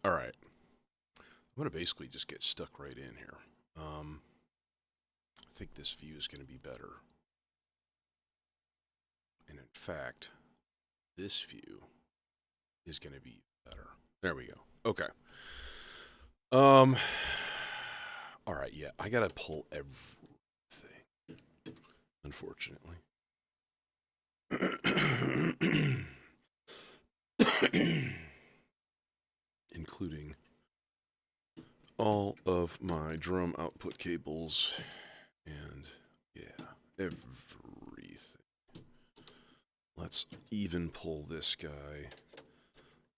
All right. I'm going to basically just get stuck right in here. I think this view is going to be better. And in fact, this view is going to be better. There we go. Okay. All right, yeah, I got to pull everything, unfortunately. Including all of my drum output cables and, yeah, everything. Let's even pull this guy.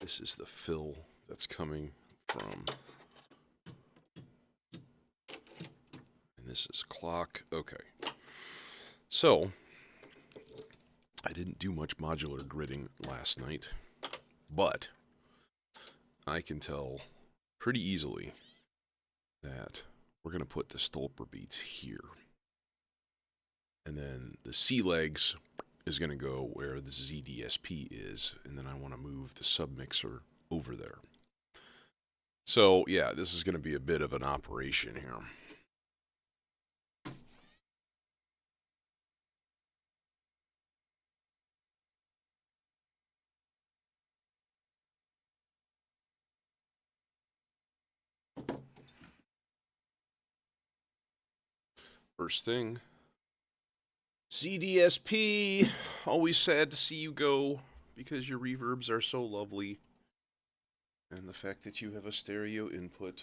This is the fill that's coming from. And this is clock. Okay. So, I didn't do much modular gridding last night, but I can tell pretty easily that we're going to put the Stolperbeats here. And then the C legs is going to go where the ZDSP is, and then I want to move the submixer over there. So, yeah, this is going to be a bit of an operation here. First thing, ZDSP, always sad to see you go because your reverbs are so lovely. And the fact that you have a stereo input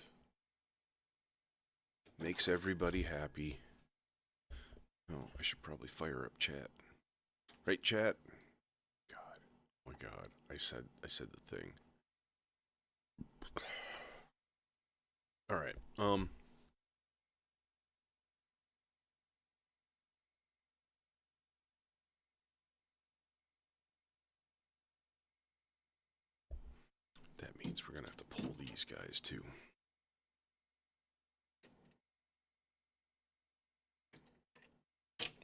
makes everybody happy. Oh, I should probably fire up chat. Right, chat? God. Oh my god. I said the thing. Alright, that means we're gonna have to pull these guys too.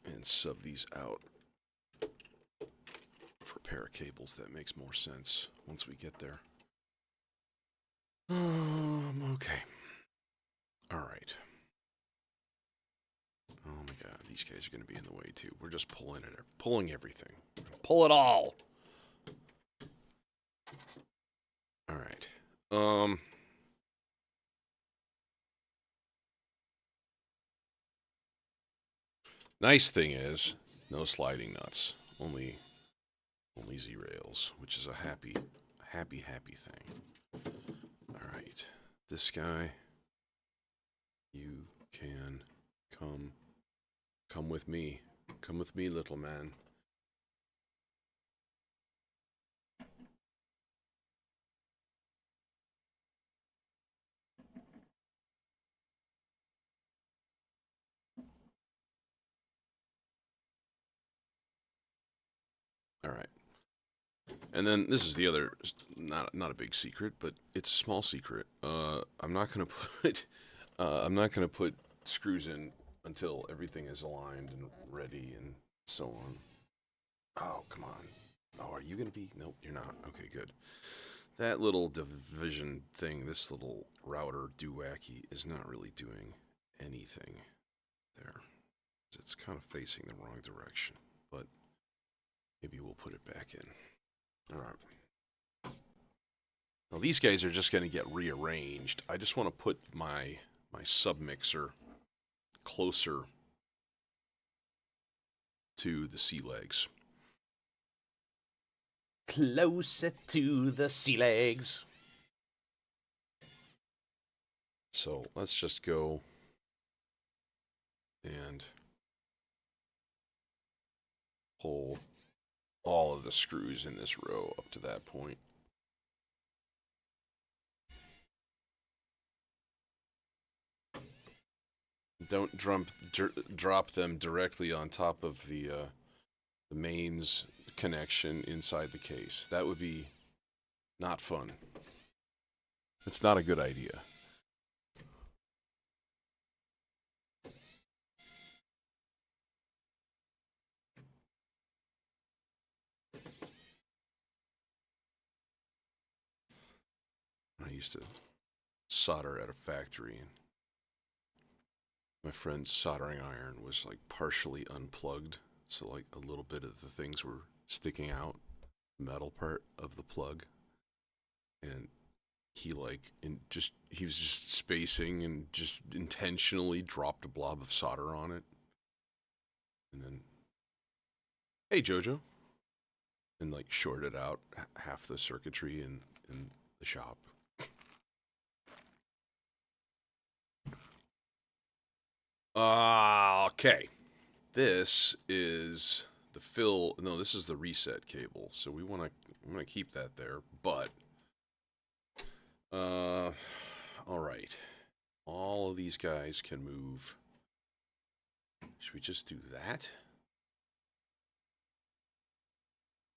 And sub these out for a pair of cables. That makes more sense once we get there. Okay. Alright. Oh my god, these guys are gonna be in the way too. We're just pulling it, pulling everything. Pull it all! Alright. Nice thing is, no sliding nuts. Only Z-rails, which is a happy thing. Alright. This guy, you can come with me. Come with me, little man. Alright. And then this is the other, not a big secret, but it's a small secret. I'm not gonna put screws in until everything is aligned and ready and so on. Oh, come on. Oh, are you gonna be? Nope, you're not. Okay, good. That little division thing, this little router doowacky, is not really doing anything there. It's kind of facing the wrong direction, but maybe we'll put it back in. Alright. Well, these guys are just going to get rearranged. I just want to put my submixer closer to the C legs. Closer to the C legs. So let's just go and pull all of the screws in this row up to that point. Don't drop them directly on top of the mains connection inside the case. That would be not fun. It's not a good idea. used to solder at a factory. And my friend's soldering iron was like partially unplugged, so like a little bit of the things were sticking out, metal part of the plug, and he he was just spacing and just intentionally dropped a blob of solder on it, and then, hey Jojo, and like shorted out half the circuitry in the shop. Okay. This is the fill. No, this is the reset cable. So we want to keep that there. But all right. All of these guys can move. Should we just do that?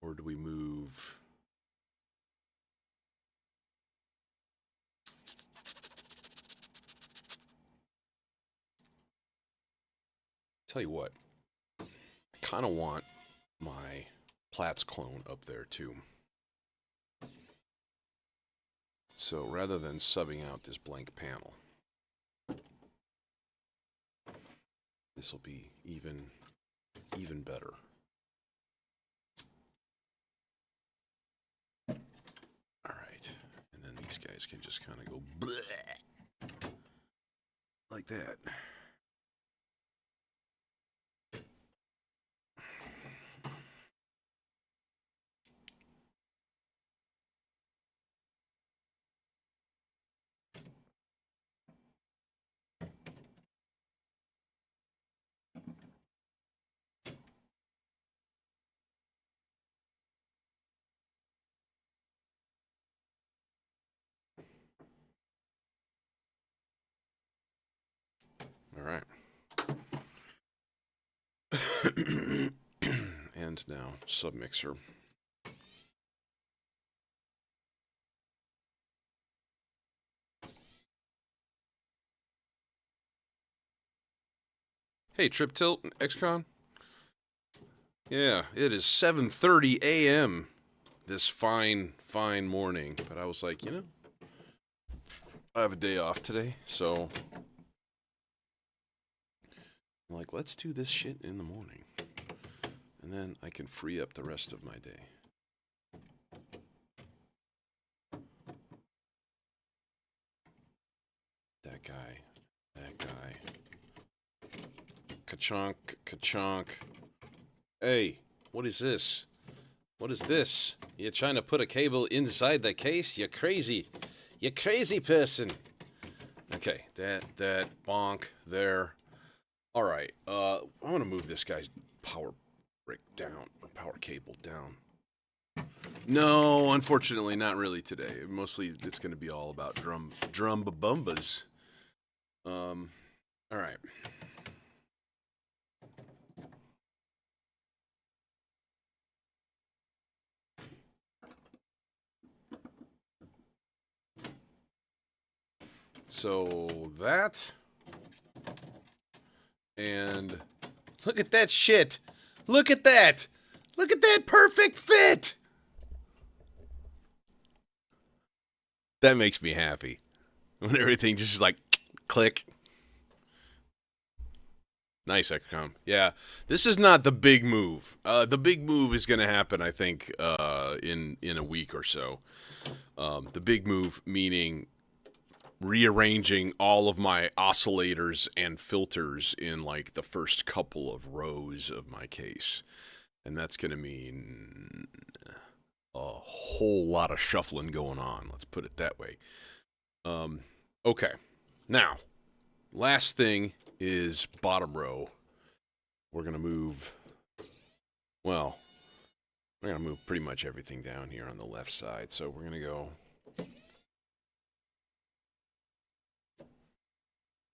Or do we move? Tell you what. I kind of want my Platts clone up there too. So rather than subbing out this blank panel, this will be even better. All right, and then these guys can just kind of go bleh, like that. All right. And now submixer. Hey, Trip Tilt, XCon. Yeah, it is 7:30 a.m. this fine morning. But I was like, you know, I have a day off today, so I'm like, let's do this shit in the morning. And then I can free up the rest of my day. That guy. Ka-chonk, ka-chonk. Hey, what is this? What is this? You're trying to put a cable inside the case? You're crazy. You crazy person. Okay, that, bonk, there. All right, I want to move this guy's power brick down, or power cable down. No, unfortunately, not really today. Mostly, it's going to be all about drum bumbas. All right. So that, and look at that shit. Look at that. Look at that perfect fit. That makes me happy. When everything just like click. Nice, XCOM. Yeah, this is not the big move. The big move is going to happen, I think, in a week or so. The big move meaning rearranging all of my oscillators and filters in like the first couple of rows of my case. And that's going to mean a whole lot of shuffling going on. Let's put it that way. Okay. Now, last thing is bottom row. We're going to move, well, we're going to move pretty much everything down here on the left side. So we're going to go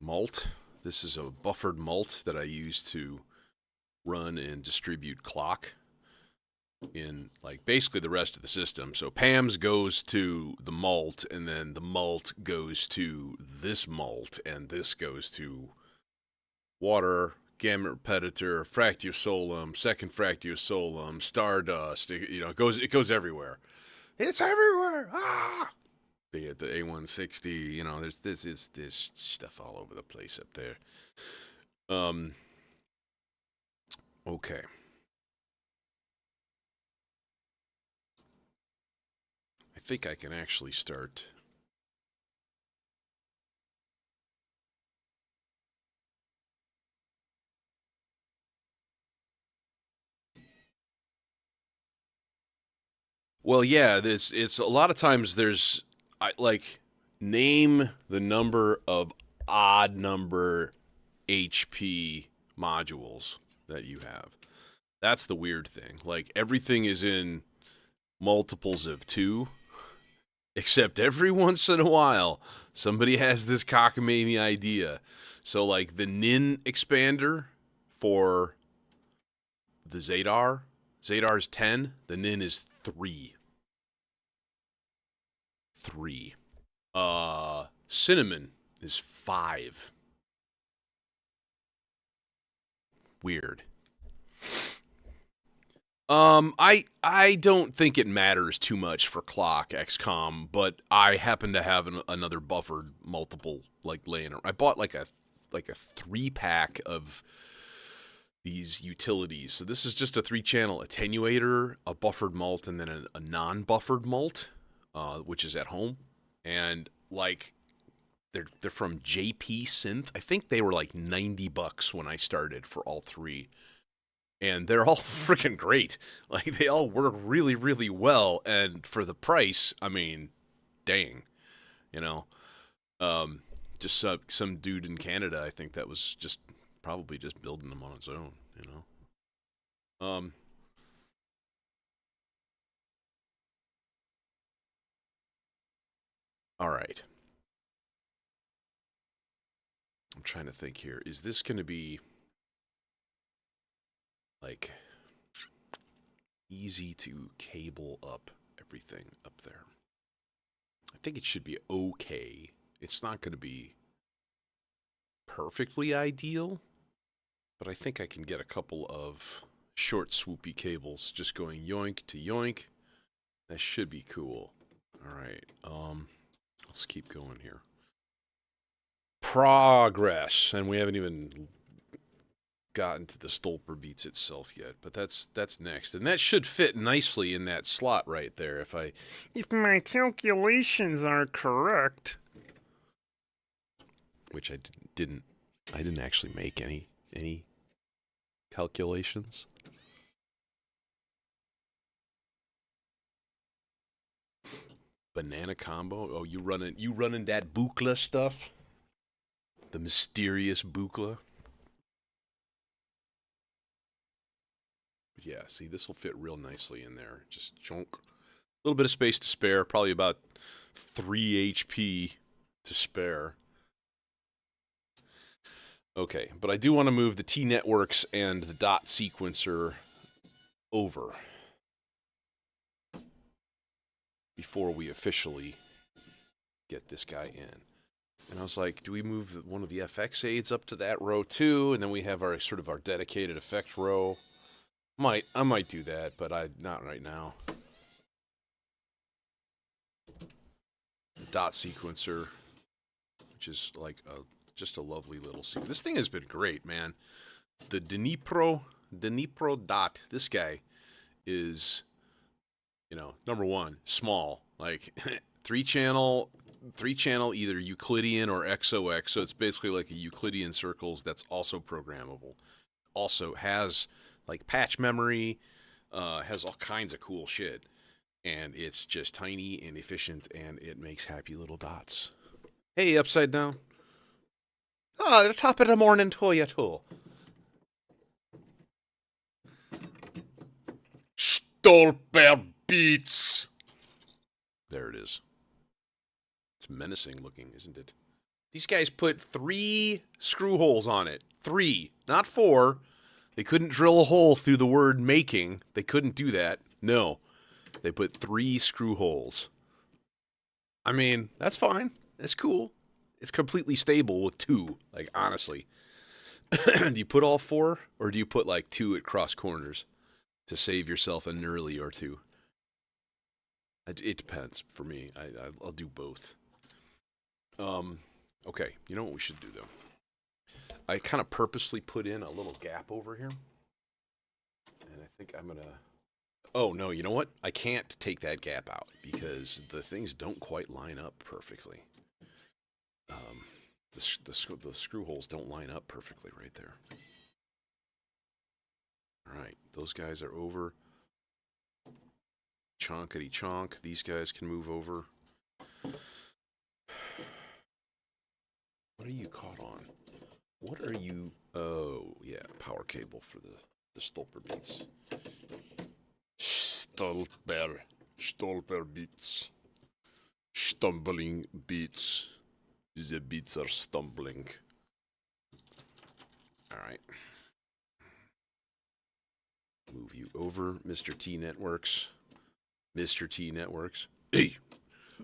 mult. This is a buffered mult that I use to run and distribute clock in like basically the rest of the system. So PAMS goes to the mult, and then the mult goes to this mult, and this goes to water, gamma repetitor, fractio solum, second fractio solum, stardust. You know, it goes everywhere. It's everywhere. Ah! They get the A160. You know, there's stuff all over the place up there. Okay. I think I can actually start. Well, yeah, it's a lot of times there's I like name the number of odd number HP modules that you have. That's the weird thing. Like everything is in multiples of 2, except every once in a while somebody has this cockamamie idea. So like the nin expander for the Zadar is 10, the nin is 3. 3. Cinnamon is 5. Weird. I don't think it matters too much for clock XCOM, but I happen to have another buffered multiple like laying around. I bought like a 3-pack of these utilities. So this is just a 3-channel attenuator, a buffered mult, and then a non-buffered mult, which is at home. And like they're from JP Synth. I think they were like $90 when I started for all 3. And they're all freaking great. Like they all work really, really well, and for the price, I mean, dang, you know, just some dude in Canada, I think that was just probably just building them on its own, you know. All right. I'm trying to think here. Is this going to be like easy to cable up everything up there? I think it should be okay. It's not going to be perfectly ideal, but I think I can get a couple of short swoopy cables just going yoink to yoink. That should be cool. All right. Let's keep going here. Progress, and we haven't even gotten to the Stolperbeats itself yet, but that's next, and that should fit nicely in that slot right there. If my calculations are correct, which I didn't actually make any calculations. Banana combo. Oh, you running that Bukla stuff? The mysterious Bukla. But yeah, see, this will fit real nicely in there. Just chunk. A little bit of space to spare. Probably about 3 HP to spare. Okay, but I do want to move the T networks and the dot sequencer over before we officially get this guy in. And I was like, do we move one of the FX aids up to that row too? And then we have our sort of our dedicated effect row. I might do that, but not right now. The dot sequencer, which is like just a lovely little sequence. This thing has been great, man. The Dnipro dot. This guy is, you know, number one, small, like 3-channel either Euclidean or XOX. So it's basically like a Euclidean circles that's also programmable. Also has like patch memory, has all kinds of cool shit. And it's just tiny and efficient, and it makes happy little dots. Hey, upside down. Oh, the top of the morning to you, too. Stolperbeats. There it is. It's menacing looking, isn't it? These guys put 3 screw holes on it. 3, not 4. They couldn't drill a hole through the word making. They couldn't do that. No. They put 3 screw holes. I mean, that's fine. It's cool. It's completely stable with 2. Like, honestly. Do you put all 4? Or do you put, like, 2 at cross corners to save yourself a knurly or 2? It depends for me. I'll do both. Okay, you know what we should do though? I kind of purposely put in a little gap over here, and I think I'm gonna. Oh no, you know what? I can't take that gap out because the things don't quite line up perfectly. The screw holes don't line up perfectly right there. All right, those guys are over. Chonkity chonk. These guys can move over. What are you caught on? What are you? Oh, yeah, power cable for the Stolperbeats. Stolperbeats. Stumbling beats. The beats are stumbling. All right. Move you over, Mr. T Networks. Mr. T Networks. Hey,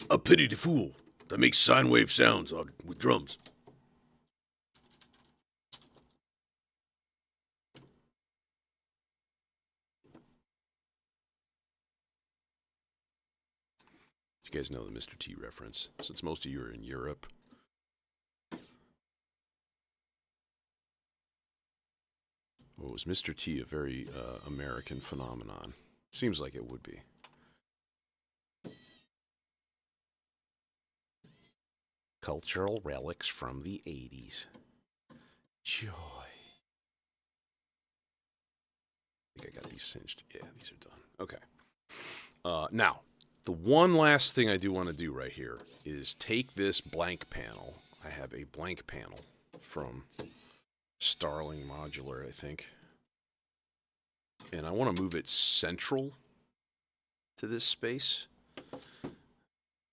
I pity the fool that makes sine wave sounds with drums. You guys know the Mr. T reference, since most of you are in Europe. Well, was Mr. T a very American phenomenon? Seems like it would be. Cultural relics from the 80s. Joy. I think I got these cinched. Yeah, these are done. Okay. Now, the one last thing I do want to do right here is take this blank panel. I have a blank panel from Starling Modular, I think. And I want to move it central to this space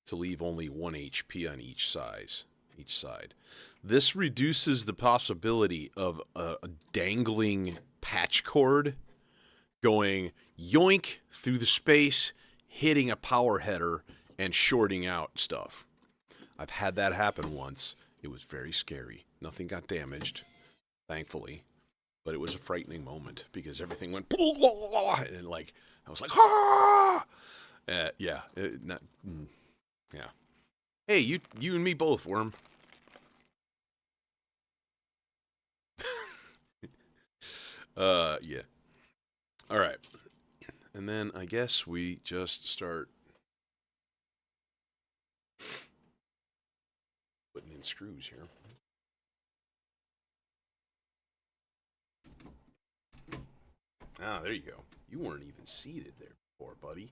to leave only 1 HP on each side. This reduces the possibility of a dangling patch cord going yoink through the space, hitting a power header, and shorting out stuff. I've had that happen once. It was very scary. Nothing got damaged, thankfully. But it was a frightening moment because everything went and like I was like, ah! Yeah. Yeah. Hey, you and me both, Worm. Yeah. All right. And then I guess we just start putting in screws here. Ah, there you go. You weren't even seated there before, buddy.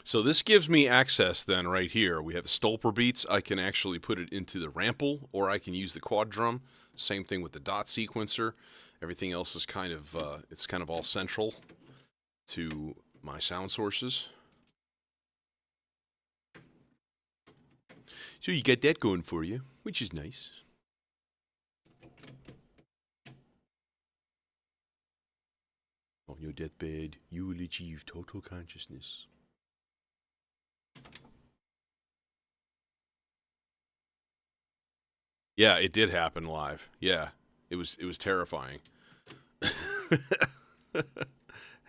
So this gives me access then right here. We have Stolperbeats. I can actually put it into the rample, or I can use the quad drum. Same thing with the dot sequencer. Everything else is kind of, it's kind of all central to my sound sources. So you get that going for you, which is nice. On your deathbed, you will achieve total consciousness. Yeah, it did happen live. Yeah, it was terrifying.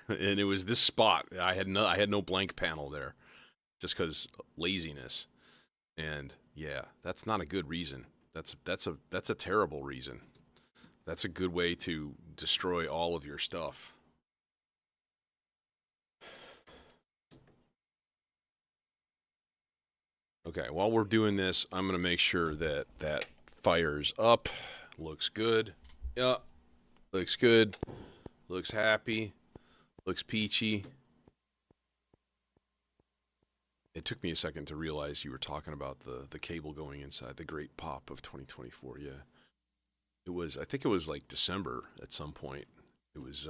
And it was this spot. I had no blank panel there, just because laziness. And yeah, that's not a good reason. That's a terrible reason. That's a good way to destroy all of your stuff. Okay, while we're doing this, I'm going to make sure that that fires up. Looks good. Yeah, looks good. Looks happy. Looks peachy. It took me a second to realize you were talking about the cable going inside the great pop of 2024. Yeah, it was. I think it was like December at some point. It was.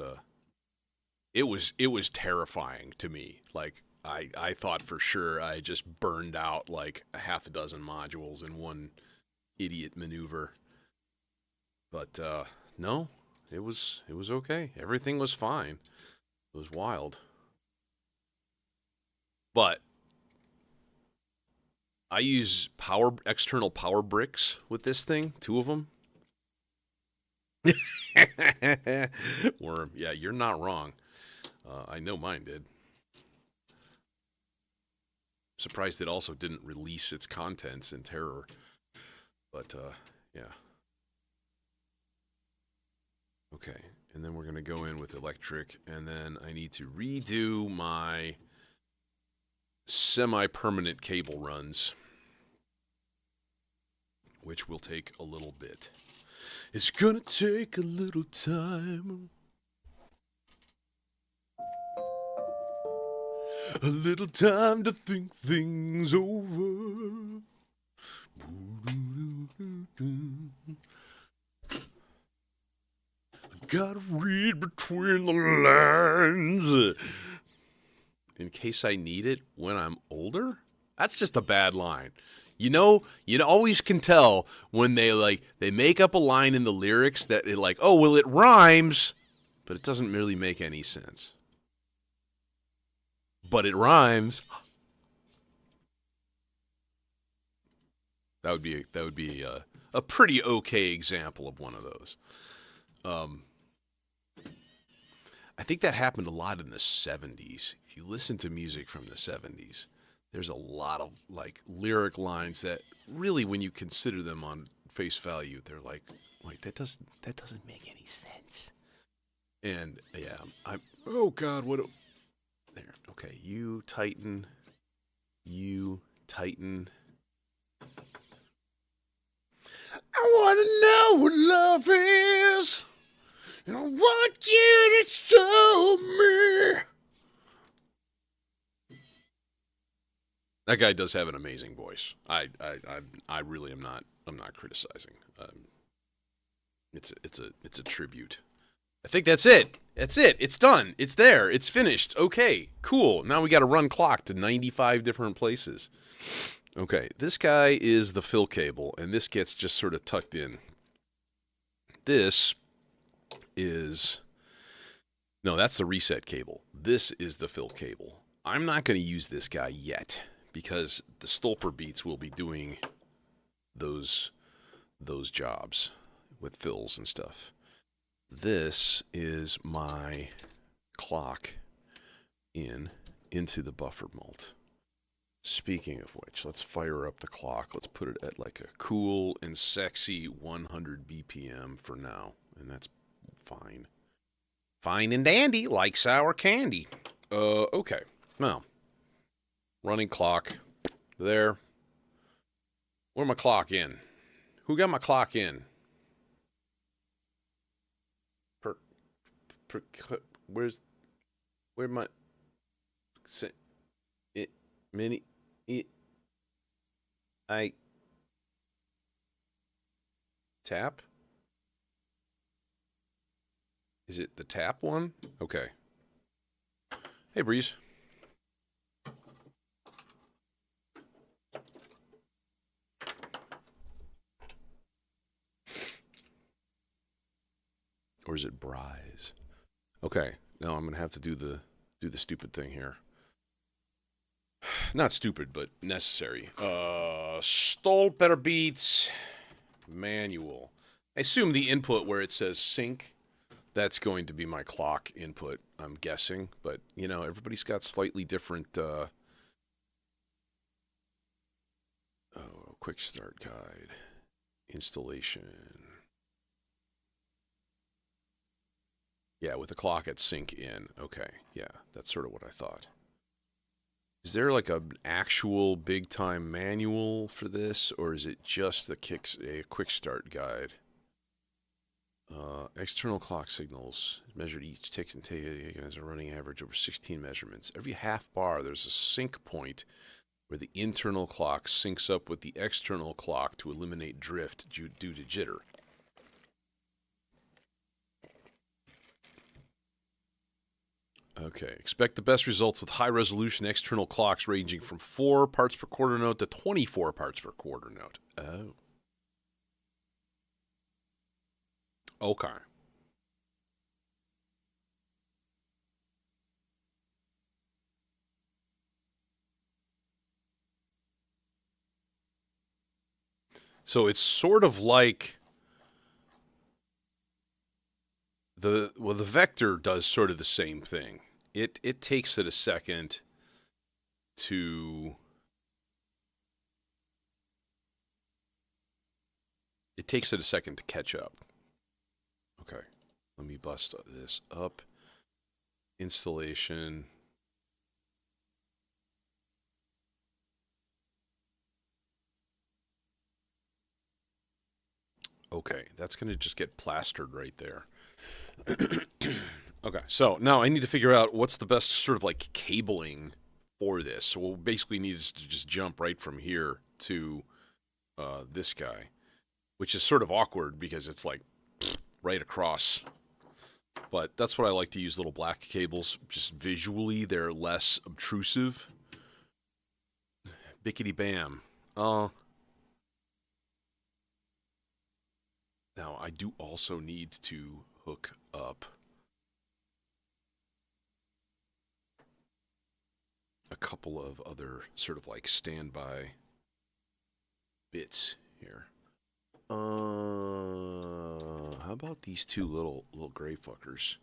It was terrifying to me. Like I thought for sure I just burned out like a half a dozen modules in one idiot maneuver. But no, it was okay. Everything was fine. It was wild. But I use external power bricks with this thing, two of them. Worm, yeah, you're not wrong. I know mine did. Surprised it also didn't release its contents in terror. But yeah. Okay, and then we're gonna go in with electric, and then I need to redo my semi-permanent cable runs, which will take a little bit. It's gonna take a little time. A little time to think things over. Gotta read between the lines. In case I need it when I'm older? That's just a bad line. You always can tell when they make up a line in the lyrics that it like, oh, well, it rhymes, but it doesn't really make any sense. But it rhymes. That would be a pretty okay example of one of those. I think that happened a lot in the 70s. If you listen to music from the 70s, there's a lot of like lyric lines that really, when you consider them on face value, they're like that doesn't make any sense. And yeah, oh God, there. Okay, you tighten. I wanna know what love is. And I want you to show me. That guy does have an amazing voice. I really am not. I'm not criticizing. It's a tribute. I think that's it. That's it. It's done. It's there. It's finished. Okay, cool. Now we got to run clock to 95 different places. Okay, this guy is the fill cable, and this gets just sort of tucked in. This is... No, that's the reset cable. This is the fill cable. I'm not going to use this guy yet, because the Stolperbeats will be doing those jobs with fills and stuff. This is my clock into the buffer mult. Speaking of which, let's fire up the clock. Let's put it at like a cool and sexy 100 BPM for now, and that's fine. Fine and dandy, like sour candy. Okay. Now, running clock. There. Where my clock in? Who got my clock in? Where my mini I tap? Is it the tap one? Okay. Hey, Breeze. Or is it Brise? Okay, now I'm gonna have to do the stupid thing here. Not stupid, but necessary. Stolperbeats manual. I assume the input where it says sync, that's going to be my clock input, I'm guessing. But, you know, everybody's got slightly different... quick start guide. Installation. Yeah, with the clock at sync in. Okay, yeah, that's sort of what I thought. Is there like an actual big time manual for this, or is it just a quick start guide? External clock signals measured each tick and taken as a running average over 16 measurements. Every half bar, there's a sync point where the internal clock syncs up with the external clock to eliminate drift due to jitter. Okay, expect the best results with high-resolution external clocks ranging from 4 parts per quarter note to 24 parts per quarter note. Oh. Okay. So it's sort of like the vector does sort of the same thing. It takes it a second to catch up. Okay. Let me bust this up. Installation. Okay, that's going to just get plastered right there. Okay, so now I need to figure out what's the best sort of like cabling for this. So we'll basically need to just jump right from here to this guy, which is sort of awkward because it's like right across. But that's what I like to use, little black cables. Just visually, they're less obtrusive. Bickety bam. Now, I do also need to hook up a couple of other sort of like standby bits here. How about these two little gray fuckers?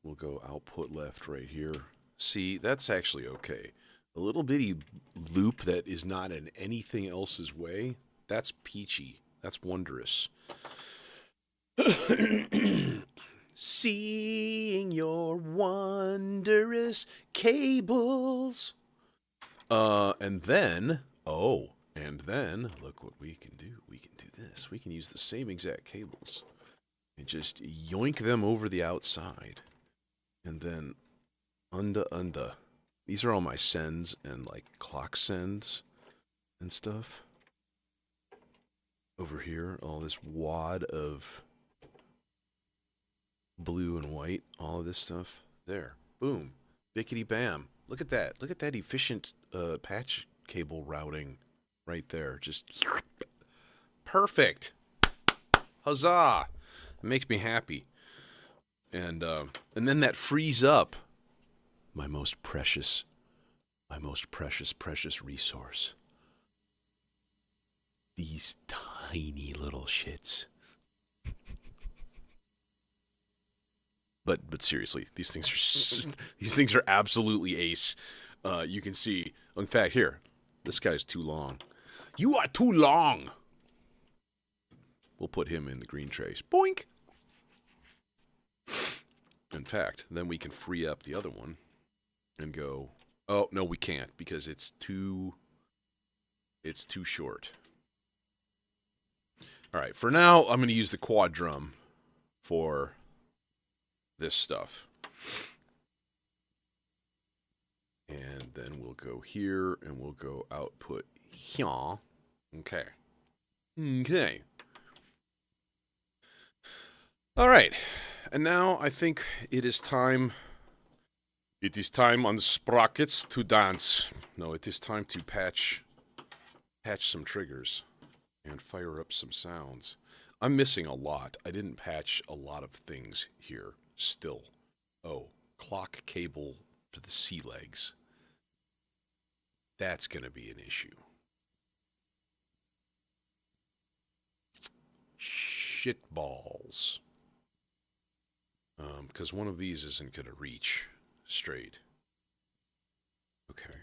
We'll go output left right here. See, that's actually okay. A little bitty loop that is not in anything else's way, that's peachy. That's wondrous. Seeing your wondrous cables. And then, look what we can do. We can do this. We can use the same exact cables and just yoink them over the outside. And then, unda. These are all my sends and like clock sends and stuff. Over here, all this wad of blue and white, all of this stuff. There. Boom. Bickety bam. Look at that. Look at that efficient patch cable routing right there. Just perfect. Huzzah. It makes me happy. And then that frees up my most precious resource. These tiny little shits. But seriously, these things are absolutely ace. You can see. In fact, here, this guy's too long. You are too long. We'll put him in the green trace. Boink. In fact, then we can free up the other one and go. Oh no, we can't because it's too short. All right, for now, I'm going to use the quad drum for this stuff. And then we'll go here, and we'll go output here. Okay. Okay. All right. And now I think it is time. It is time on the sprockets to dance. No, it is time to patch some triggers and fire up some sounds. I'm missing a lot. I didn't patch a lot of things here still. Oh, clock cable for the sea legs. That's going to be an issue. Shit balls. Because one of these isn't going to reach straight. Okay.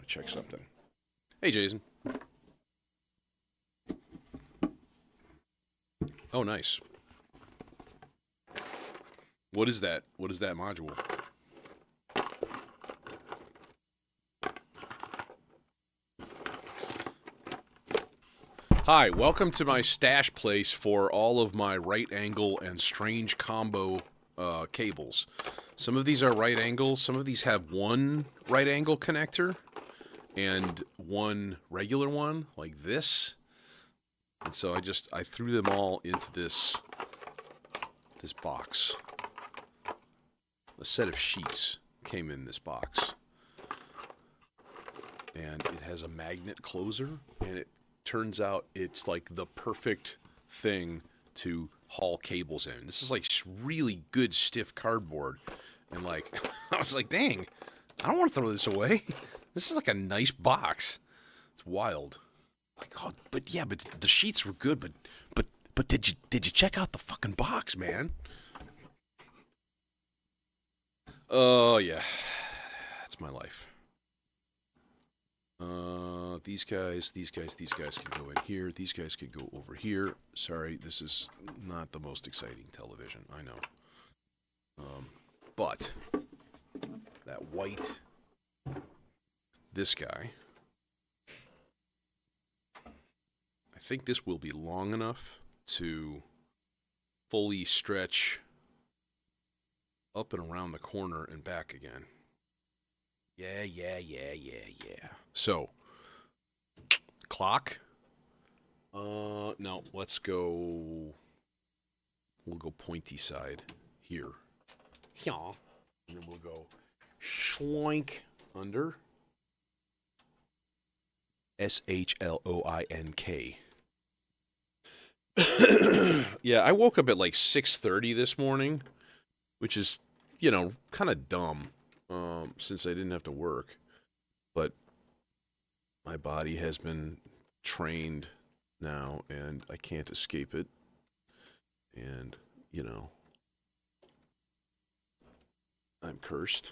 Check something. Hey, Jason. Oh, nice. What is that? What is that module? Hi, welcome to my stash place for all of my right angle and strange combo cables. Some of these are right angles, some of these have one right angle connector and one regular one, like this. And so I threw them all into this box. A set of sheets came in this box. And it has a magnet closer, and it turns out it's like the perfect thing to haul cables in. This is like really good stiff cardboard. And like, I was like, dang, I don't want to throw this away. This is like a nice box. It's wild. Like, oh, but the sheets were good, but did you check out the fucking box, man? Oh yeah. That's my life. These guys can go in here. These guys can go over here. Sorry, this is not the most exciting television, I know. But that white, this guy, I think this will be long enough to fully stretch up and around the corner and back again. Yeah. So, clock. No, let's go. We'll go pointy side here. Yeah. And then we'll go schloink under. SHLOINK. Yeah, I woke up at like 6:30 this morning, which is, kind of dumb, since I didn't have to work. But my body has been trained now, and I can't escape it. And, I'm cursed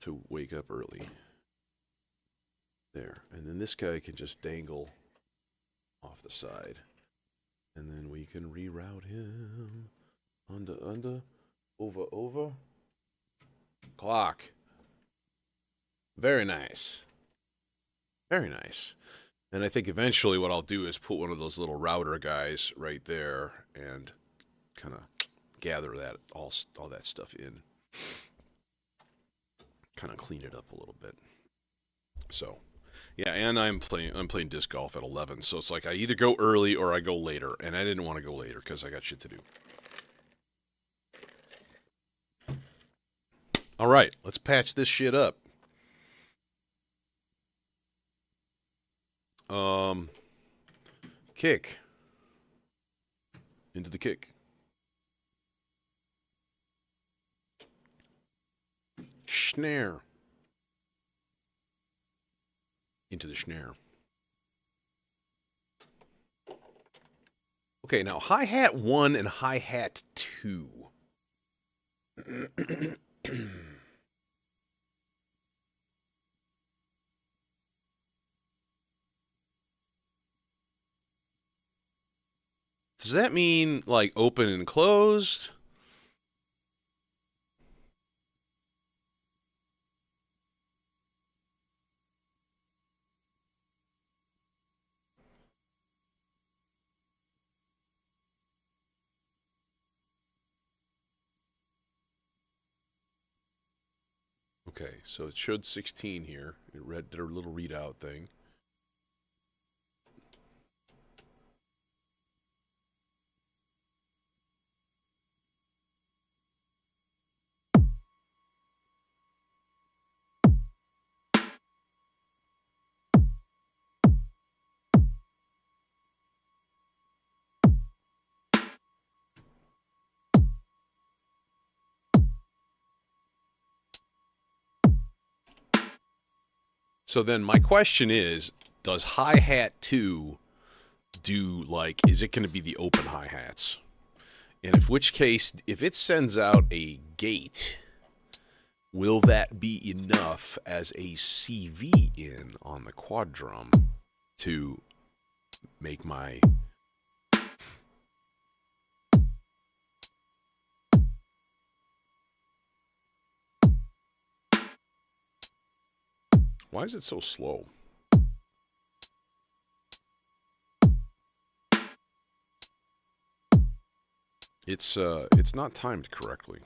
to wake up early. There. And then this guy can just dangle off the side. And then we can reroute him. Under, over. Clock. Very nice. Very nice. And I think eventually what I'll do is put one of those little router guys right there and kind of gather that all that stuff in. Kind of clean it up a little bit. So, yeah, and I'm playing disc golf at 11, so it's like I either go early or I go later, and I didn't want to go later because I got shit to do. All right, let's patch this shit up. Kick. Into the kick. Snare. Into the snare. Okay, now hi-hat 1 and hi-hat 2. Does that mean, like, open and closed? Okay, so it showed 16 here. It did a little readout thing. So then my question is, does hi-hat 2 do, like, is it going to be the open hi-hats? And if which case, if it sends out a gate, will that be enough as a CV in on the quad drum to make my... Why is it so slow? It's not timed correctly.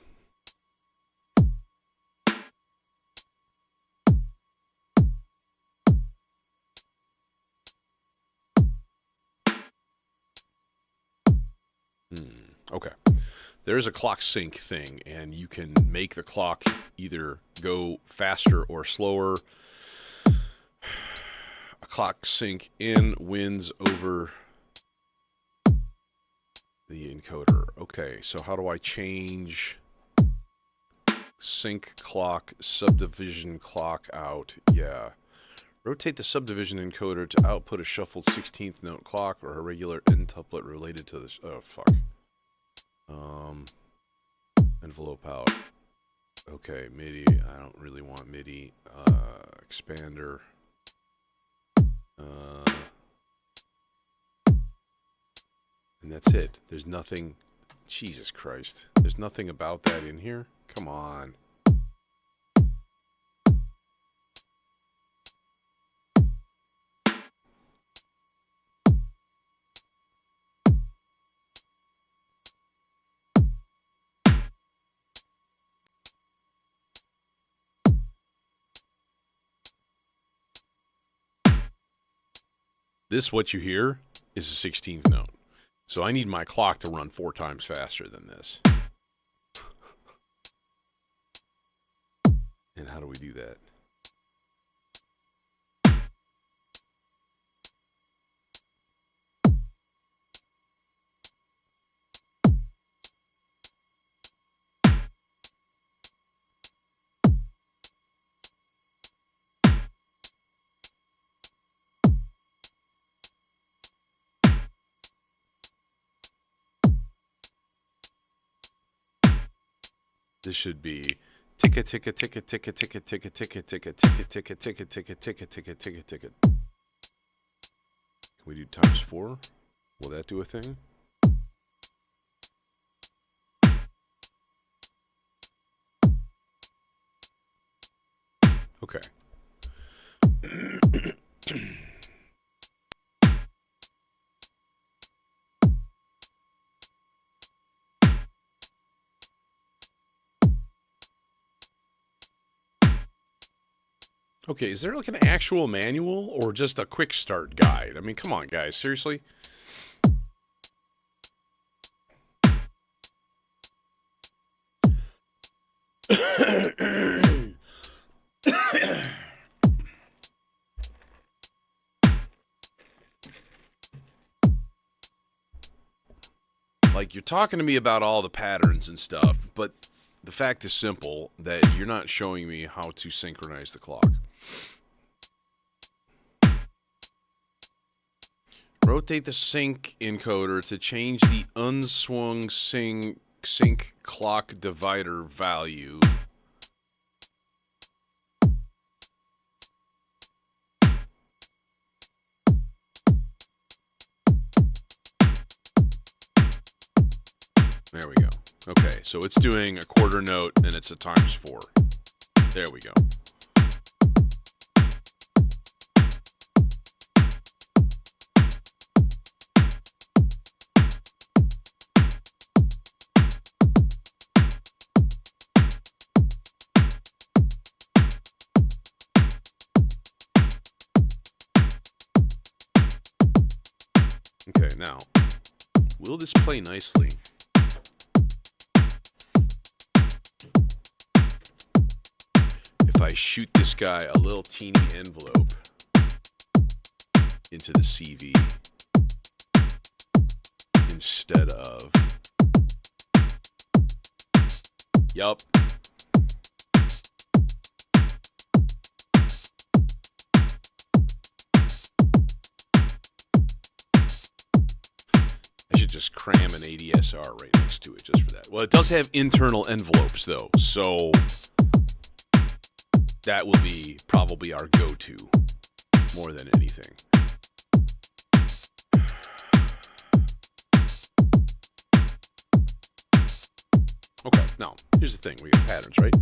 Okay. There's a clock sync thing, and you can make the clock either go faster or slower. A clock sync in wins over the encoder. Okay, so how do I change sync clock, subdivision clock out? Yeah. Rotate the subdivision encoder to output a shuffled 16th note clock or a regular n-tuplet related to this. Oh, fuck. Envelope out. Okay, MIDI. I don't really want MIDI. Expander. And that's it. There's nothing. Jesus Christ. There's nothing about that in here? Come on. This, what you hear, is a 16th note. So I need my clock to run 4 times faster than this. And how do we do that? This should be ticka ticka ticka ticka ticka ticka ticka ticka ticka ticka ticka ticka ticka ticka ticka ticka. Can we do times 4? Will that do a thing? Okay. Okay, is there like an actual manual or just a quick start guide? I mean, come on, guys, seriously? Like, you're talking to me about all the patterns and stuff, but the fact is simple that you're not showing me how to synchronize the clock. Rotate the sync encoder to change the unswung sync clock divider value. There we go. Okay, so it's doing a quarter note and it's a times 4. There we go. Okay, now, will this play nicely? If I shoot this guy a little teeny envelope into the CV instead of... Yup. I should just cram an ADSR right next to it just for that. Well, it does have internal envelopes, though, so that will be probably our go-to more than anything. Okay, now, here's the thing. We got patterns, right?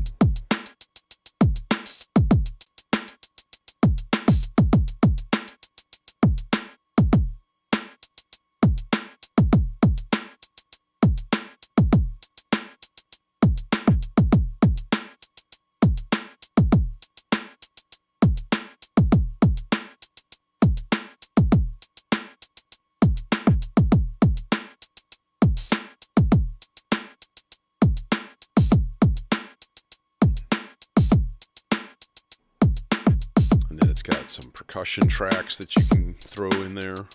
some percussion tracks that you can throw in there.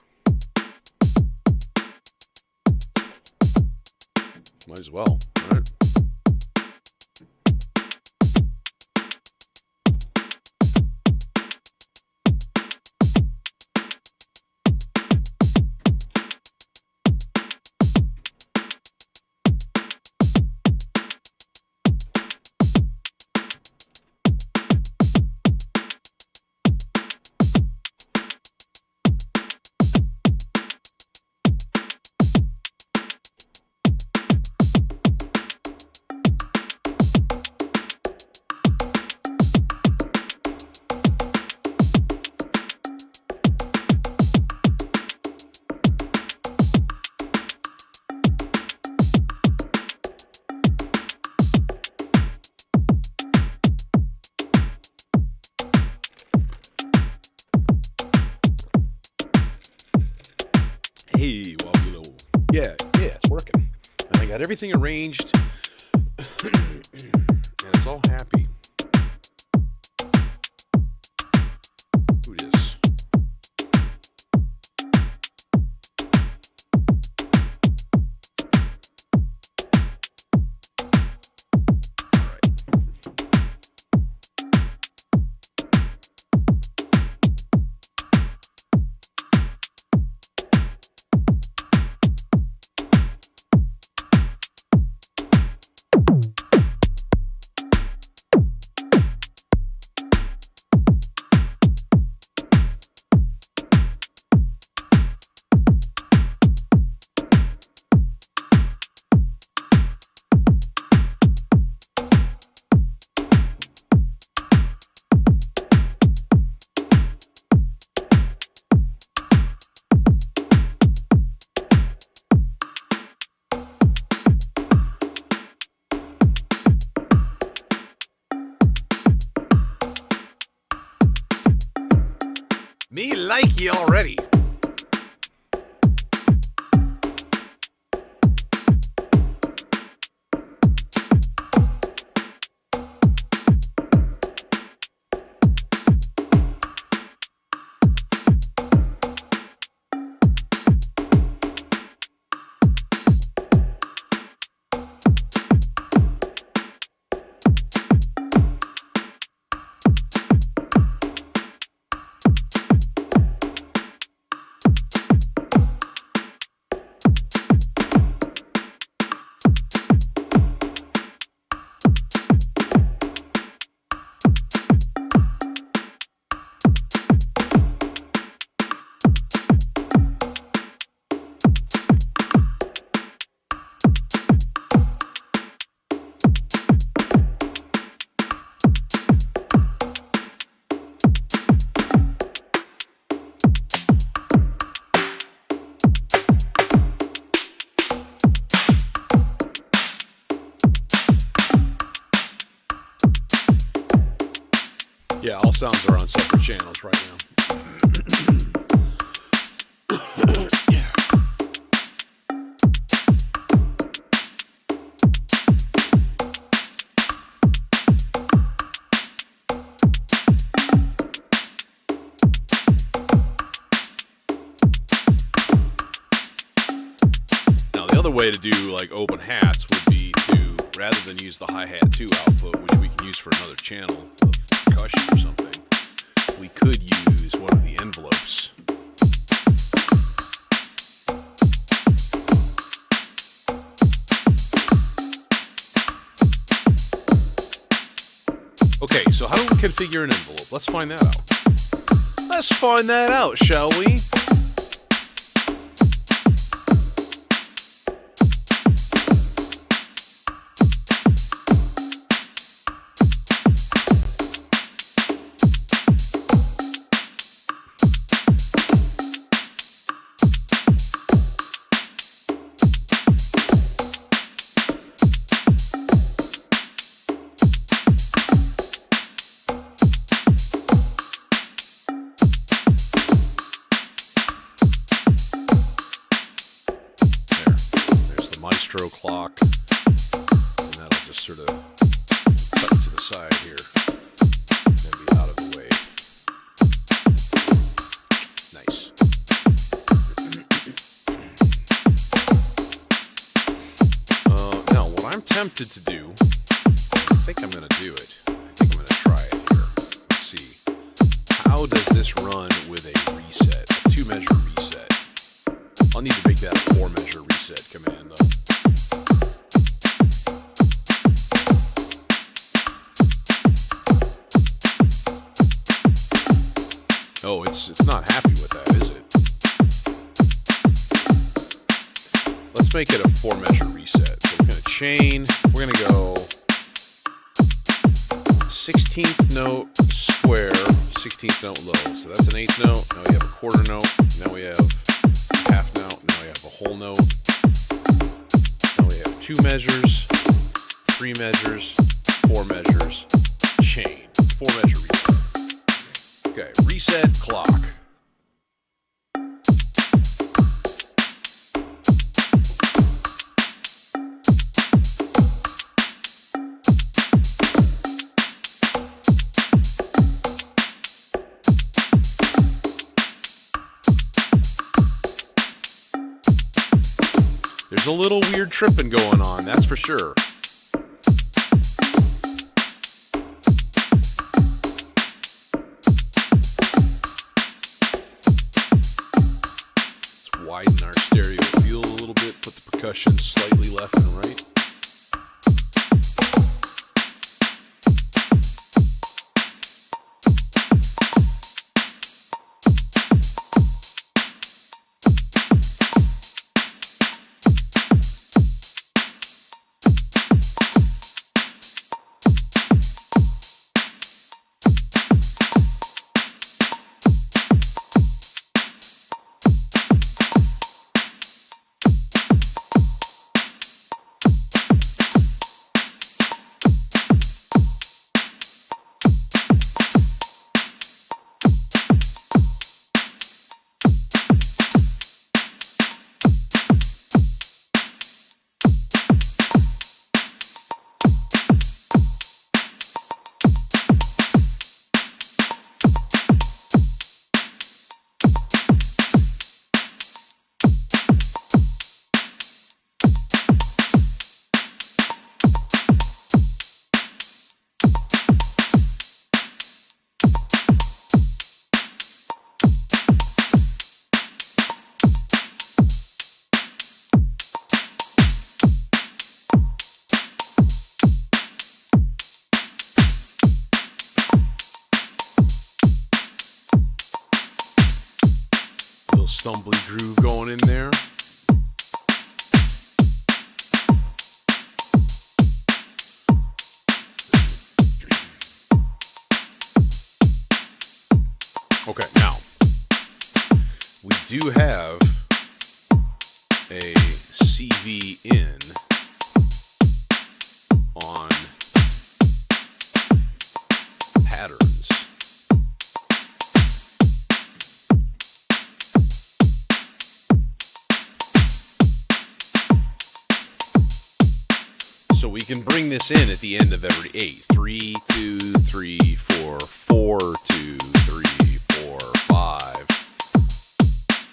Might as well, right? Hey, well, you know, yeah, it's working. And I got everything arranged, and it's all happy. Who dis? Me like you already. Yeah, all sounds are on separate channels right now. Now, the other way to do like open hats would be to, rather than use the hi-hat 2 output, which we can use for another channel of percussion or something, we could use one of the envelopes. Okay, so how do we configure an envelope? Let's find that out. Let's find that out, shall we? Clock, and that'll just sort of cut to the side here and be out of the way. tempted to do, I think I'm going to do it. I think I'm going to try it here. Let's see. How does this run with a reset, a 2-measure reset? I'll need to make that a 4-measure reset command, though. Oh, it's not happy with that, is it? Let's make it a 4-measure reset. So we're going to chain. We're going to go 16th note square, 16th note low. So that's an 8th note. Now we have a quarter note. Now we have a half note. Now we have a whole note. Now we have 2 measures, 3 measures, 4 measures, chain. 4-measure reset. Okay, reset clock. There's a little weird tripping going on, that's for sure. Widen our stereo field a little bit, put the percussion slightly left and right. Stumbly groove going in there. Okay, now we do have a CV in on patterns. So we can bring this in at the end of every 8. 3, 2, 3, 4, 4, 2, 3, 4, 5,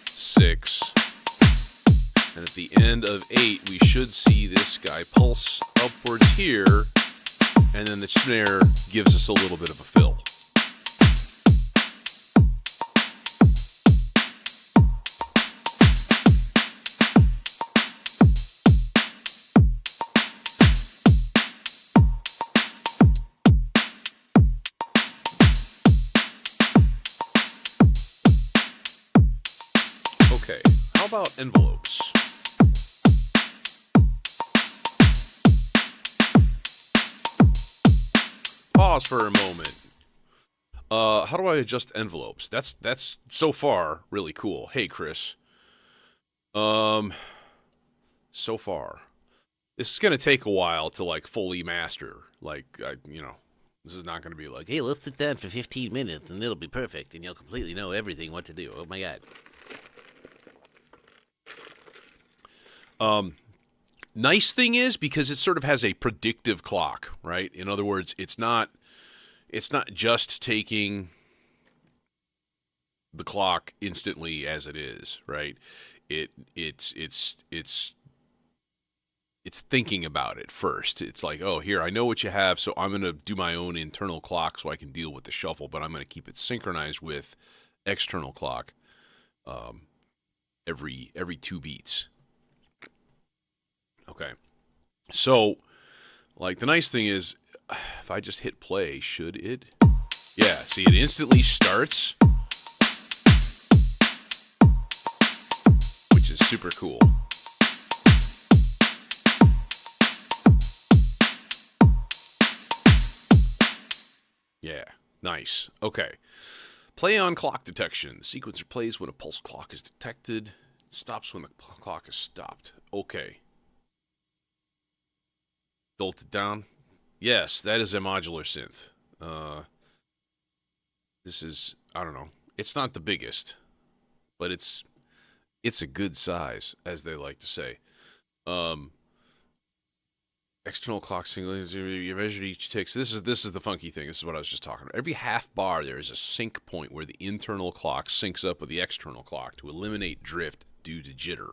6. And at the end of 8, we should see this guy pulse upwards here. And then the snare gives us a little bit of a fill. Okay, how about envelopes? Pause for a moment. How do I adjust envelopes? That's so far really cool. Hey, Chris. So far, this is gonna take a while to like fully master. Like, this is not gonna be like, Hey, let's sit down for 15 minutes and it'll be perfect and you'll completely know everything what to do. Oh my god. Nice thing is because it sort of has a predictive clock, right? In other words, it's not just taking the clock instantly as it is, right? It's it's thinking about it first. It's like, oh, here, I know what you have, so I'm going to do my own internal clock so I can deal with the shuffle, but I'm going to keep it synchronized with external clock every 2 beats. Okay. So, like, the nice thing is, if I just hit play, should it? Yeah, see, it instantly starts, which is super cool. Yeah, nice. Okay. Play on clock detection. The sequencer plays when a pulse clock is detected. It stops when the clock is stopped. Okay. Dolt it down. Yes, that is a modular synth. This is, I don't know. It's not the biggest, but it's a good size, as they like to say. External clock single, you measure each tick. So this is the funky thing. This is what I was just talking about. Every half bar, there is a sync point where the internal clock syncs up with the external clock to eliminate drift due to jitter.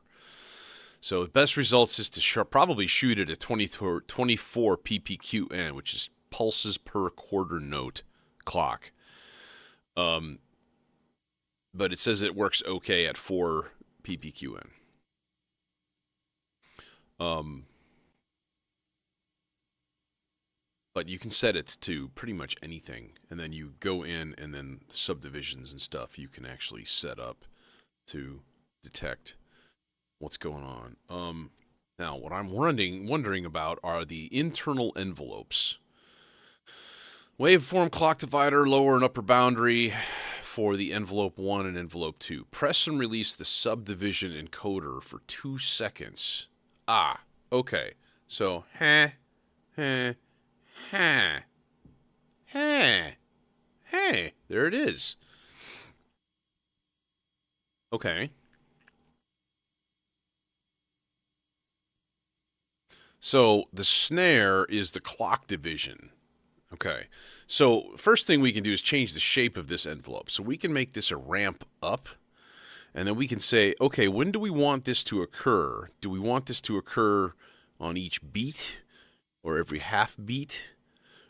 So the best results is to probably shoot at a 24 ppqn, which is pulses per quarter note clock. But it says it works okay at 4 ppqn. But you can set it to pretty much anything, and then you go in, and then the subdivisions and stuff you can actually set up to detect what's going on. Now, what I'm wondering about are the internal envelopes. Waveform clock divider, lower and upper boundary for the envelope 1 and envelope 2. Press and release the subdivision encoder for 2 seconds. Ah, okay. So, Hey, there it is. Okay. So the snare is the clock division. Okay. So first thing we can do is change the shape of this envelope. So we can make this a ramp up, and then we can say, okay, when do we want this to occur? Do we want this to occur on each beat or every half beat?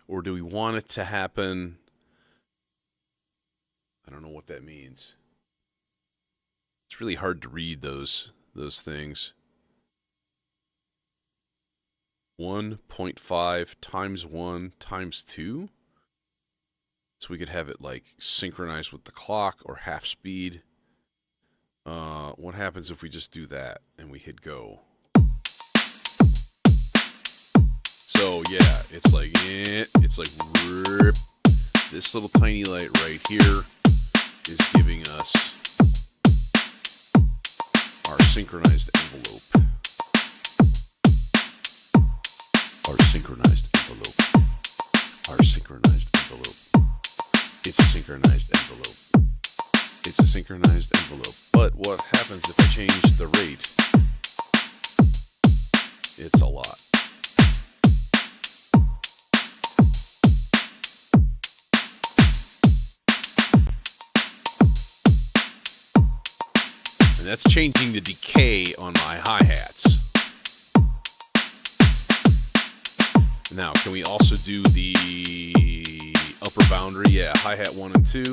Or do we want it to happen? I don't know what that means. It's really hard to read those things. 1.5 times 1 times 2. So we could have it like synchronized with the clock or half speed. What happens if we just do that and we hit go? So yeah, it's like rip. This little tiny light right here is giving us our synchronized envelope. Our synchronized envelope. Our synchronized envelope. It's a synchronized envelope. It's a synchronized envelope. But what happens if I change the rate? It's a lot. And that's changing the decay on my hi-hats. Now, can we also do the upper boundary? Yeah, hi-hat 1 and 2.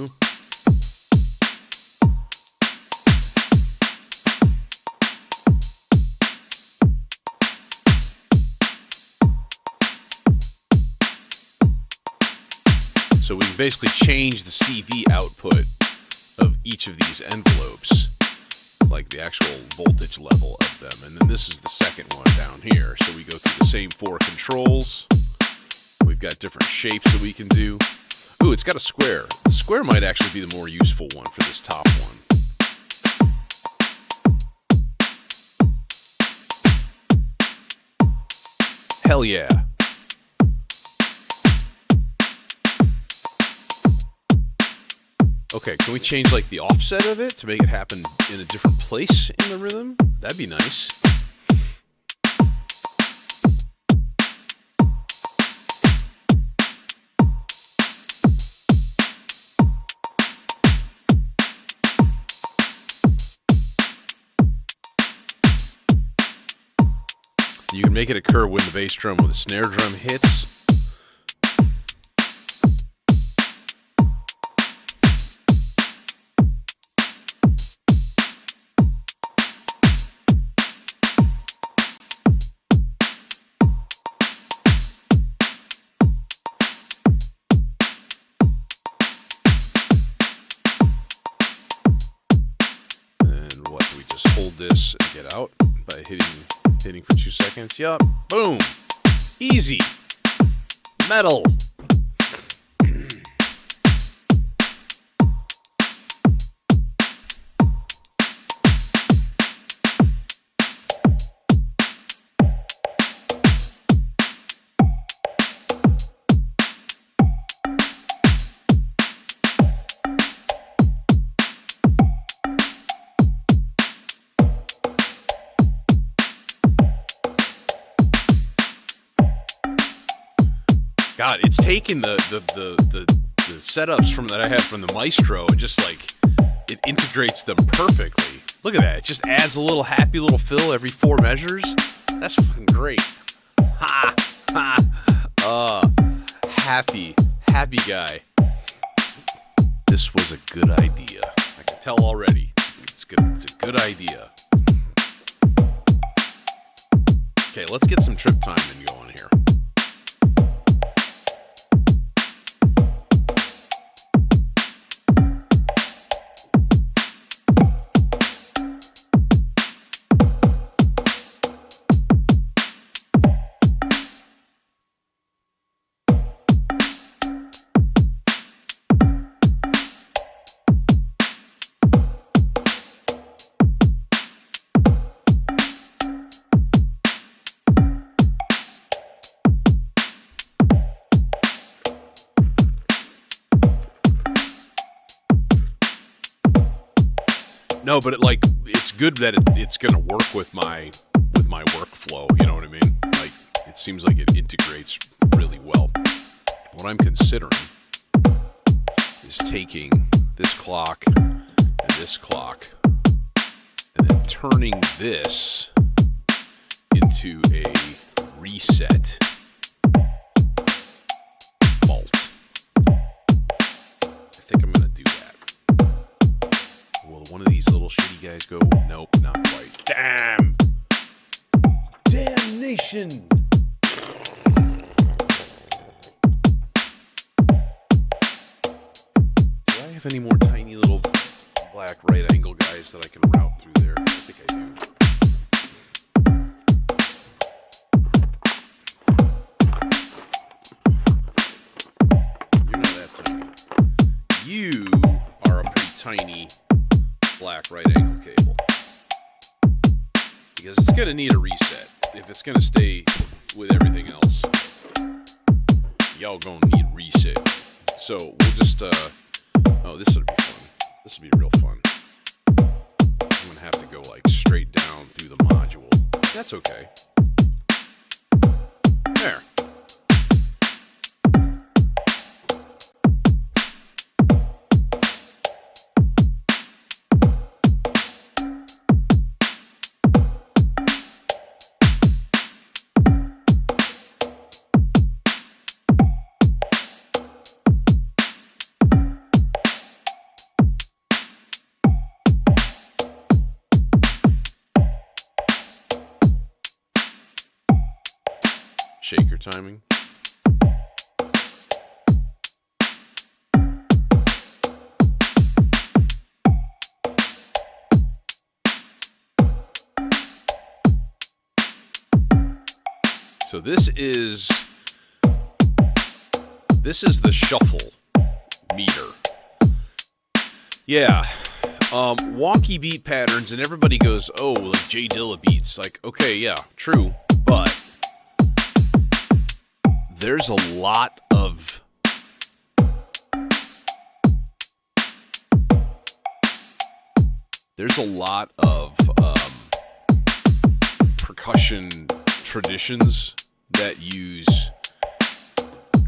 So we can basically change the CV output of each of these envelopes, like the actual voltage level of them. And then this is the second one down here. So we go through the same 4 controls. We've got different shapes that we can do. Ooh, it's got a square. The square might actually be the more useful one for this top one. Hell yeah. Okay, can we change like the offset of it to make it happen in a different place in the rhythm? That'd be nice. You can make it occur when the bass drum or the snare drum hits. Hold this and get out by hitting for 2 seconds. Yup. Boom. Easy. Metal. God, it's taken the setups from that I had from the Maestro and just like it integrates them perfectly. Look at that. It just adds a little happy little fill every 4 measures. That's fucking great. Ha ha. Happy guy. This was a good idea. I can tell already. It's good. It's a good idea. Okay, let's get some trip timing going here. No, but it's good that it's gonna work with my workflow. You know what I mean? Like, it seems like it integrates really well. What I'm considering is taking this clock and then turning this into a reset bolt. I think I'm gonna do that. Will one of these little shitty guys go? Nope, not quite. Damn! Damnation! Do I have any more tiny little black right angle guys that I can route through there? I think I do. You're not that tiny. You are a pretty tiny black right angle cable, because it's going to need a reset if it's going to stay with everything else. Y'all going to need a reset. So we'll just oh, this will be fun. This will be real fun. I'm going to have to go like straight down through the module. That's okay. There. Shaker timing. So this is the shuffle meter. Yeah. Wonky beat patterns, and everybody goes, oh, like J Dilla beats. Like, okay, yeah, true, but there's a lot of percussion traditions that use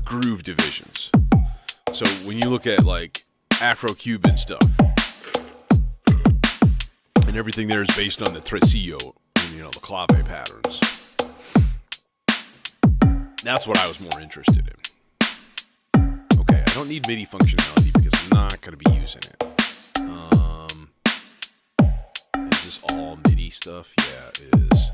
groove divisions. So when you look at like Afro-Cuban stuff, and everything there is based on the tresillo, you know, the clave patterns. That's what I was more interested in. Okay, I don't need MIDI functionality because I'm not going to be using it. Is this all MIDI stuff? Yeah, it is.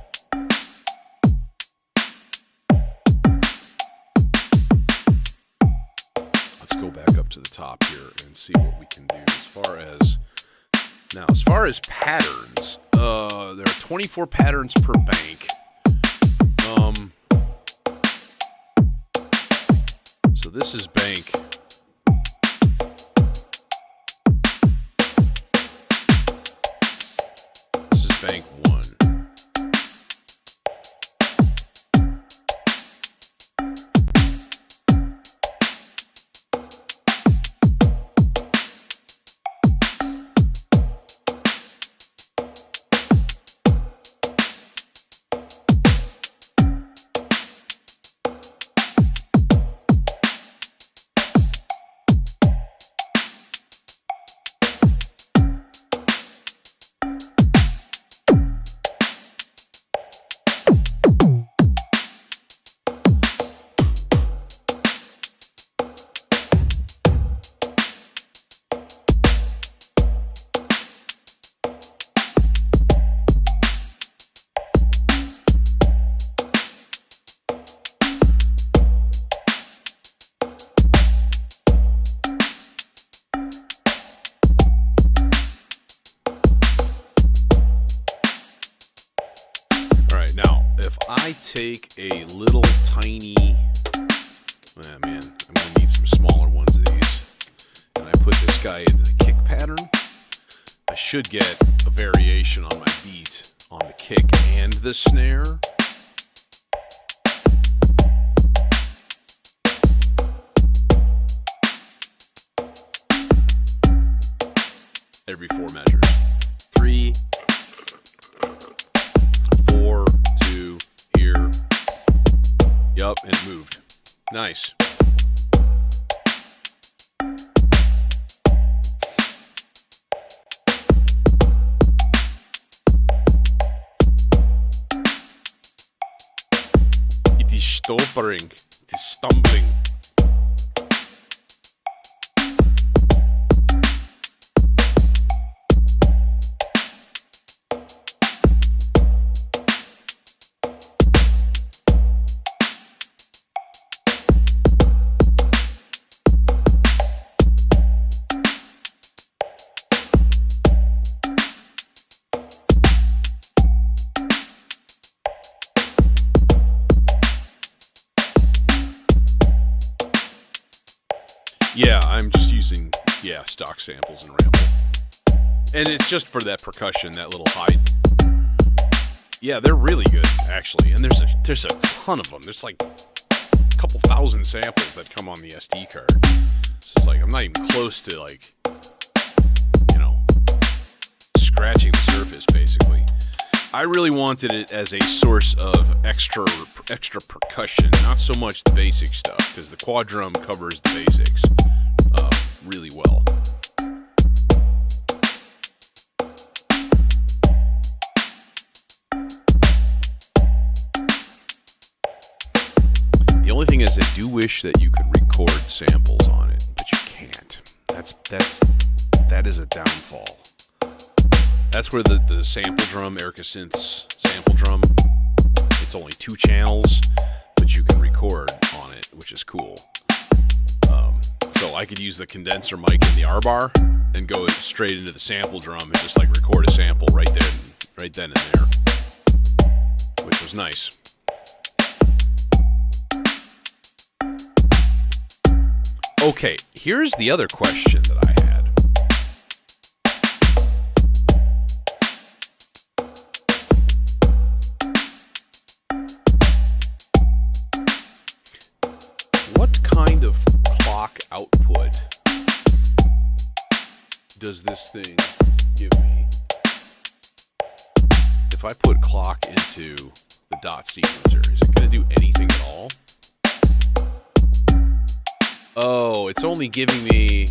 Let's go back up to the top here and see what we can do as far as patterns. There are 24 patterns per bank. So this is bank. This is bank 1. I take a little tiny, man, I'm gonna need some smaller ones of these, and I put this guy into the kick pattern, I should get a variation on my beat on the kick and the snare. Every 4 measures. 3, 4, 2, here. Yup, and it moved. Nice. It is stolpering. It is stumbling. Yeah, I'm just using, stock samples in Ramble. And it's just for that percussion, that little hide. Yeah, they're really good, actually. And there's a ton of them. There's like a couple thousand samples that come on the SD card. It's just like, I'm not even close to, like, scratching the surface, basically. I really wanted it as a source of extra percussion, not so much the basic stuff, because the quad drum covers the basics really well. The only thing is, I do wish that you could record samples on it, but you can't. That is a downfall. That's where the sample drum, Erica Synth's sample drum, it's only 2 channels, but you can record on it, which is cool. So I could use the condenser mic in the R-bar and go straight into the sample drum and just like record a sample right then and there, which was nice. Okay, here's the other question that I had. What kind of clock output does this thing give me if I put clock into the dot sequencer? Is it going to do anything at all? Oh, it's only giving me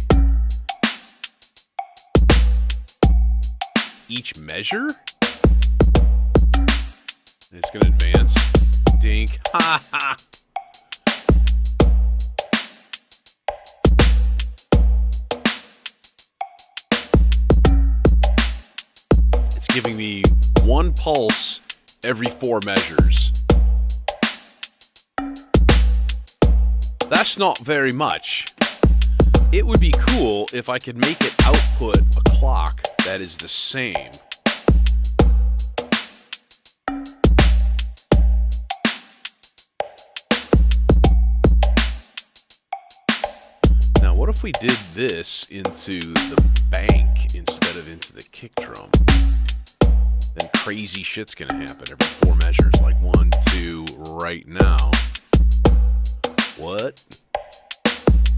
each measure? It's going to advance. Dink. Ha ha. giving me one pulse every 4 measures. That's not very much. It would be cool if I could make it output a clock that is the same. Now, what if we did this into the bank instead of into the kick drum? Then crazy shit's gonna happen every 4 measures, like 1, 2, right now. What?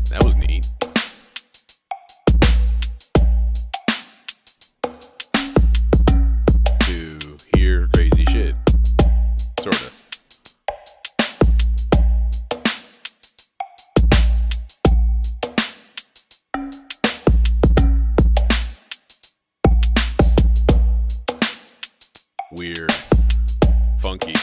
That was neat. To hear crazy shit. Sorta. Weird. Funky.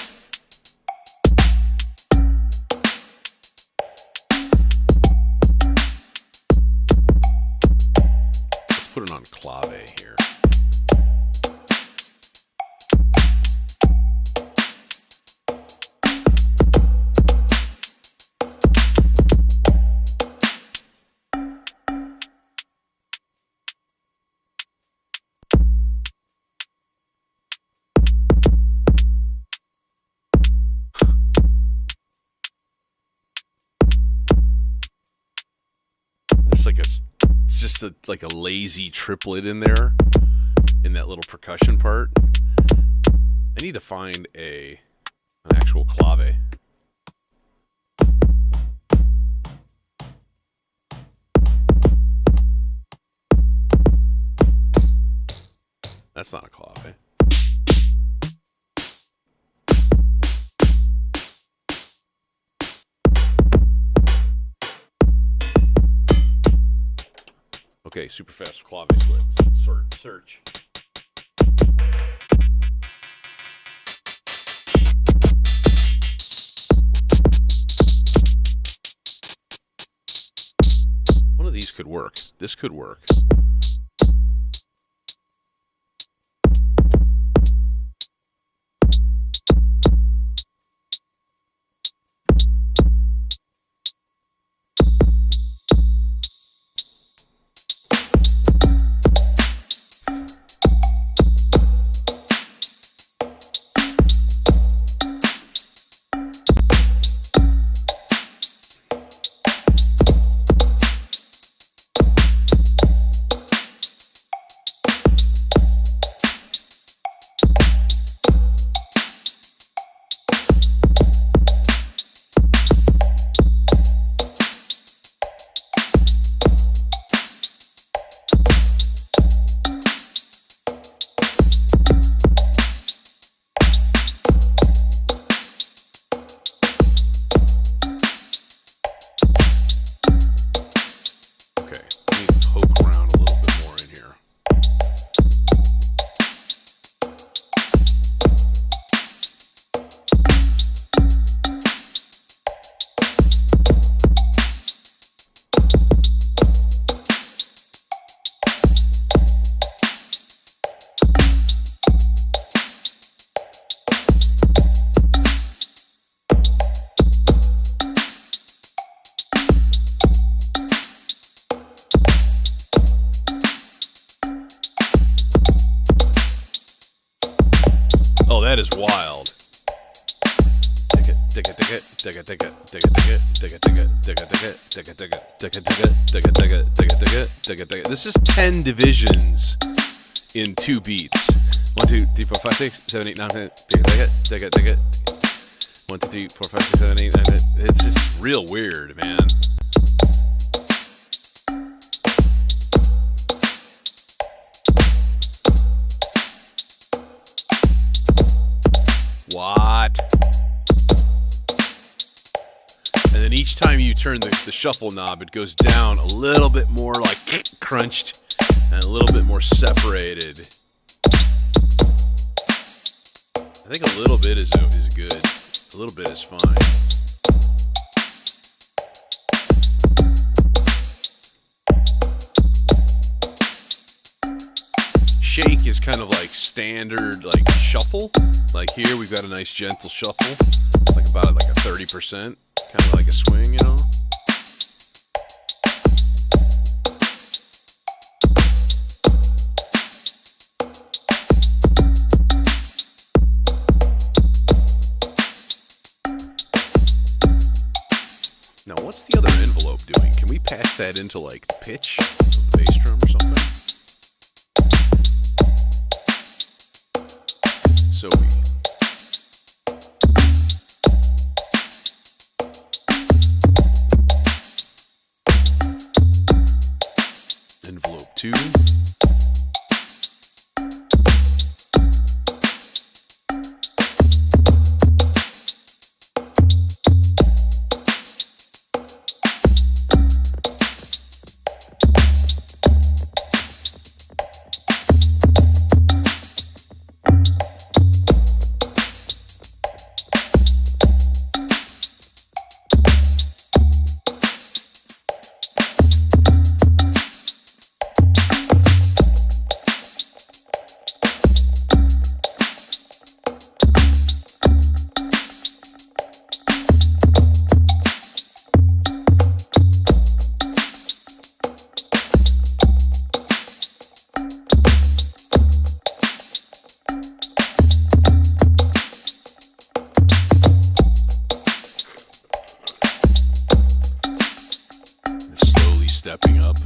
Let's put it on clave here. It's just like a lazy triplet in there, in that little percussion part. I need to find an actual clave. That's not a clave. Okay, super fast clave search. One of these could work. This could work. That is wild. This is 10 divisions in 2 beats. 1, 2, 3, 4, 5, 6, 7, 8, 9, 10. 1, 2, 3, 4, 5, 6, 7, 8, 9, 10. It's just real weird, man. What? And then each time you turn the shuffle knob, it goes down a little bit more like crunched and a little bit more separated. I think a little bit is good. A little bit is fine. shake is kind of like standard, like shuffle. Like here, we've got a nice gentle shuffle, like about like a 30%, kind of like a swing, you know. Now, what's the other envelope doing? Can we pass that into like the pitch of the bass drum or something? So we envelope 2. Stepping up.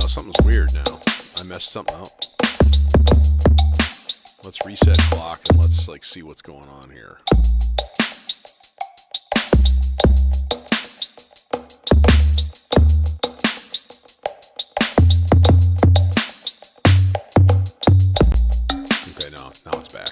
Something's weird now. I messed something up. Let's reset clock and let's like see what's going on here. Okay, now it's back.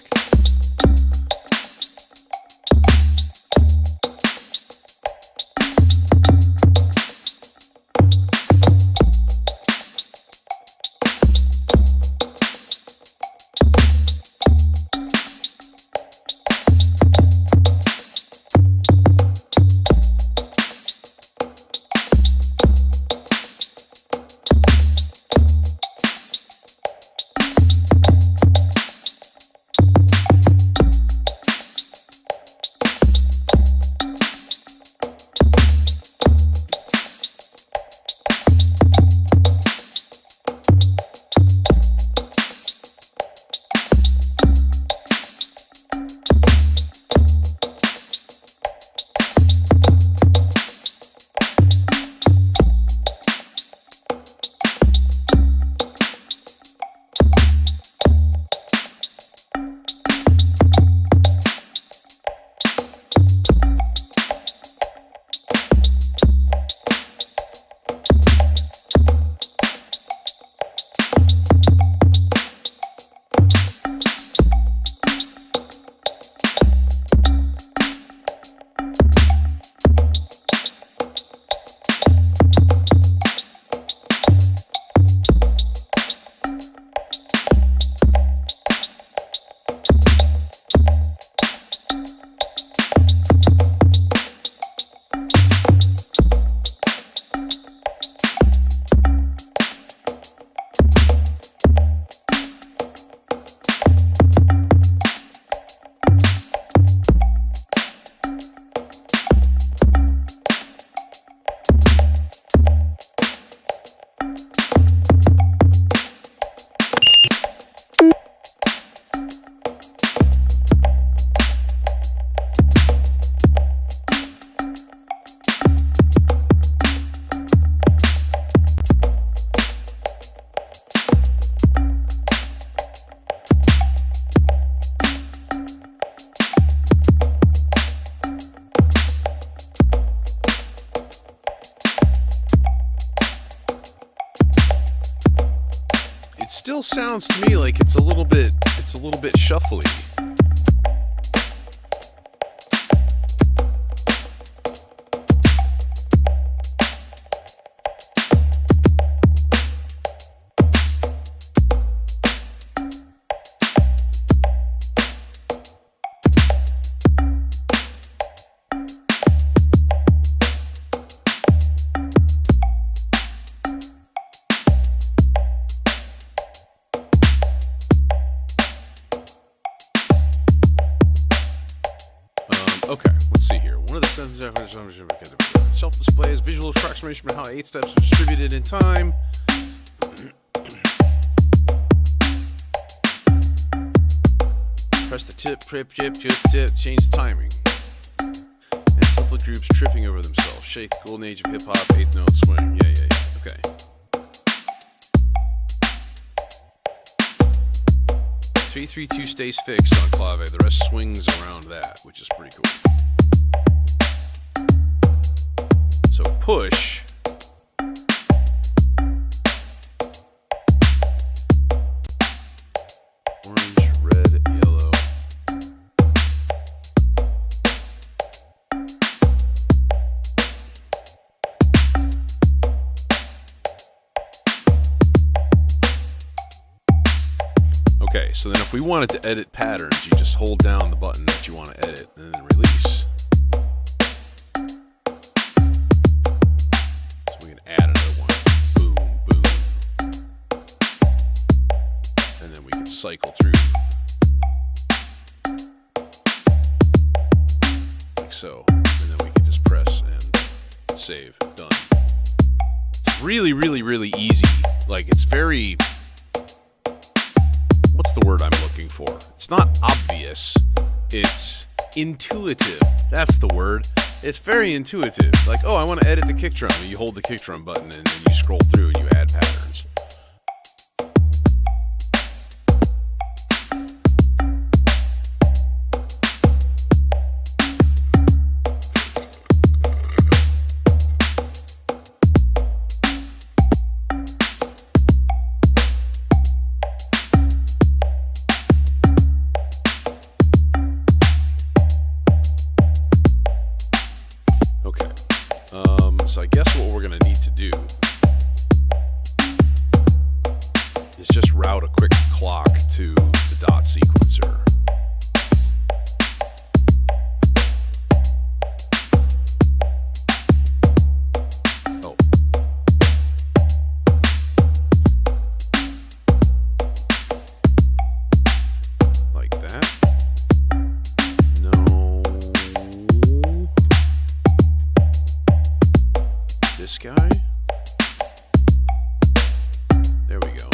still sounds to me like it's a little bit shuffly. Okay, let's see here. One of the self-display is visual approximation of how 8 steps are distributed in time. Press the tip, change the timing. And template groups tripping over themselves. Shake the golden age of hip-hop, 8th note swing. Yeah. Okay. 3-3-2 stays fixed on clave. The rest swings around that, which is pretty cool. So push. Orange, red, yellow. Okay, so then if we wanted to edit patterns, you just hold down the button that you want to edit and then release. So we can add another one. Boom, boom. And then we can cycle through. Like so. And then we can just press and save. Done. It's really, really, really easy. Like, it's very... What's the word I'm looking for? It's not obvious. It's intuitive. That's the word. It's very intuitive. Like, oh, I want to edit the kick drum. And you hold the kick drum button and then you scroll through and you add patterns. So I guess what we're going to need to do is just route a quick clock to the dot sequencer. Oh. Like that. No. This guy. There we go.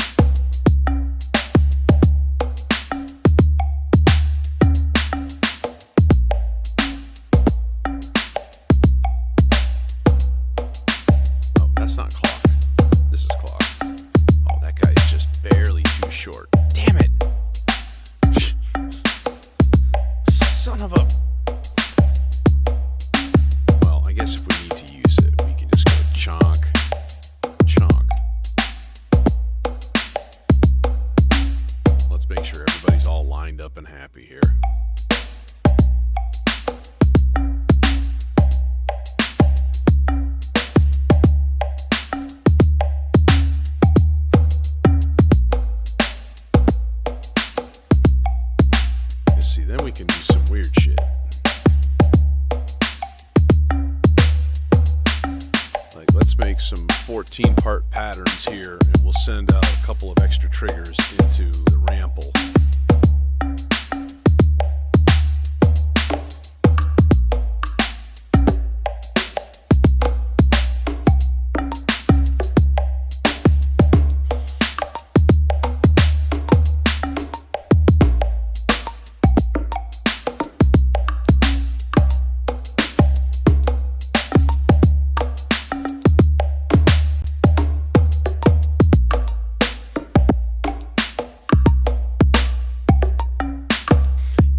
Oh, that's not clock. This is clock. Oh, that guy is just barely too short. Damn it! Son of a... Well, I guess if we need to use it, we can just go chonk, chonk. Let's make sure everybody's all lined up and happy here. You see, then we can do some weird shit. Like, let's make some 14-part patterns here, and we'll send out a couple of extra triggers into the rample.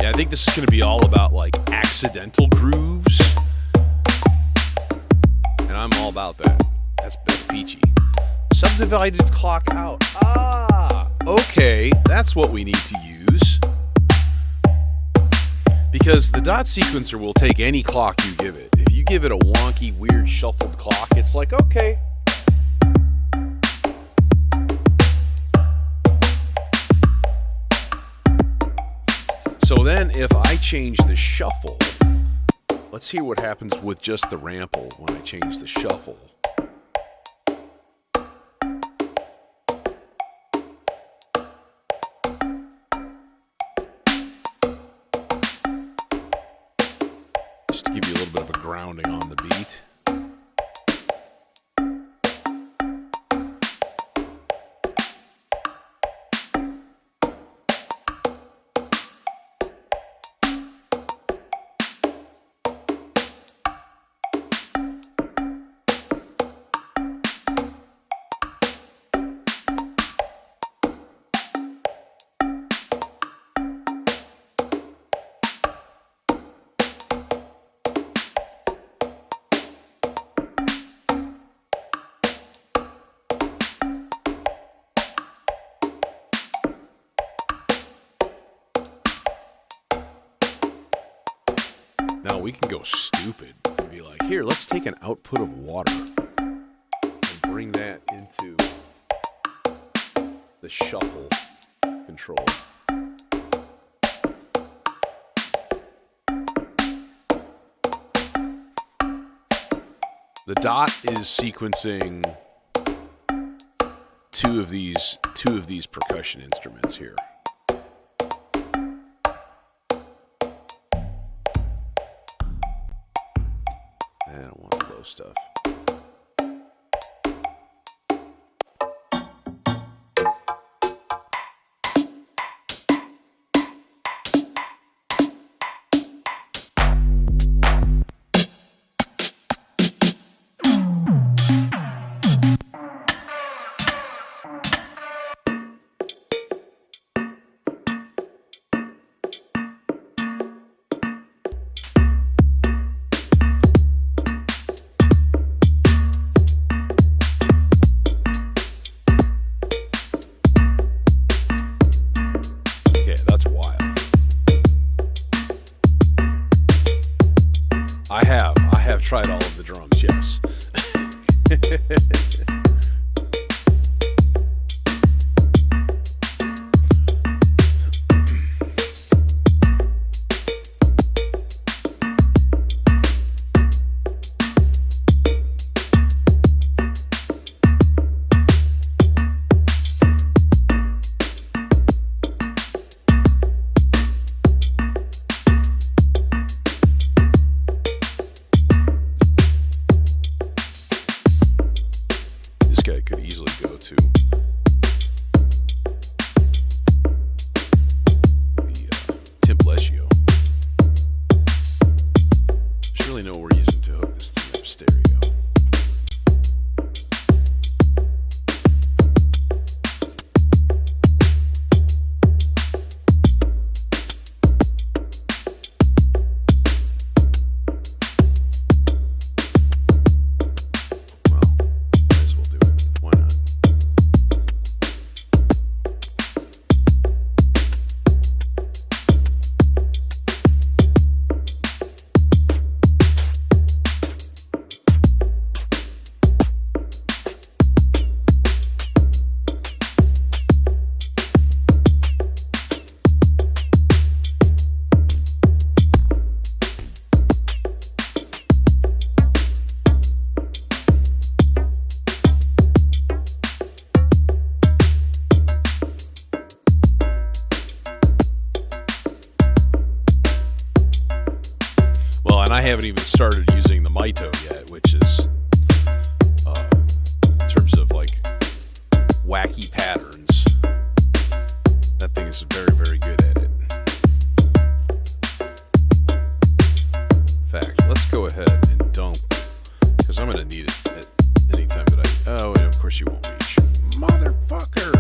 I think this is going to be all about like accidental grooves, and I'm all about that. That's peachy. Subdivided clock out. Ah, okay, that's what we need to use. Because the dot sequencer will take any clock you give it. If you give it a wonky, weird, shuffled clock, it's like, okay. So then if I change the shuffle, let's hear what happens with just the rample when I change the shuffle. Just to give you a little bit of a grounding on the beat. Now we can go stupid and be like, here, let's take an output of water and bring that into the shuffle control. The dot is sequencing two of these percussion instruments here. I don't want the low stuff. I have tried all of the drums, yes. Could easily go to the Timplesio. There's really nowhere reason to hook this thing up stereo. I haven't even started using the Mito yet, which is, in terms of like wacky patterns, that thing is very, very good at it. In fact, let's go ahead and dump, because I'm going to need it at any time that oh, and of course you won't reach. Motherfucker!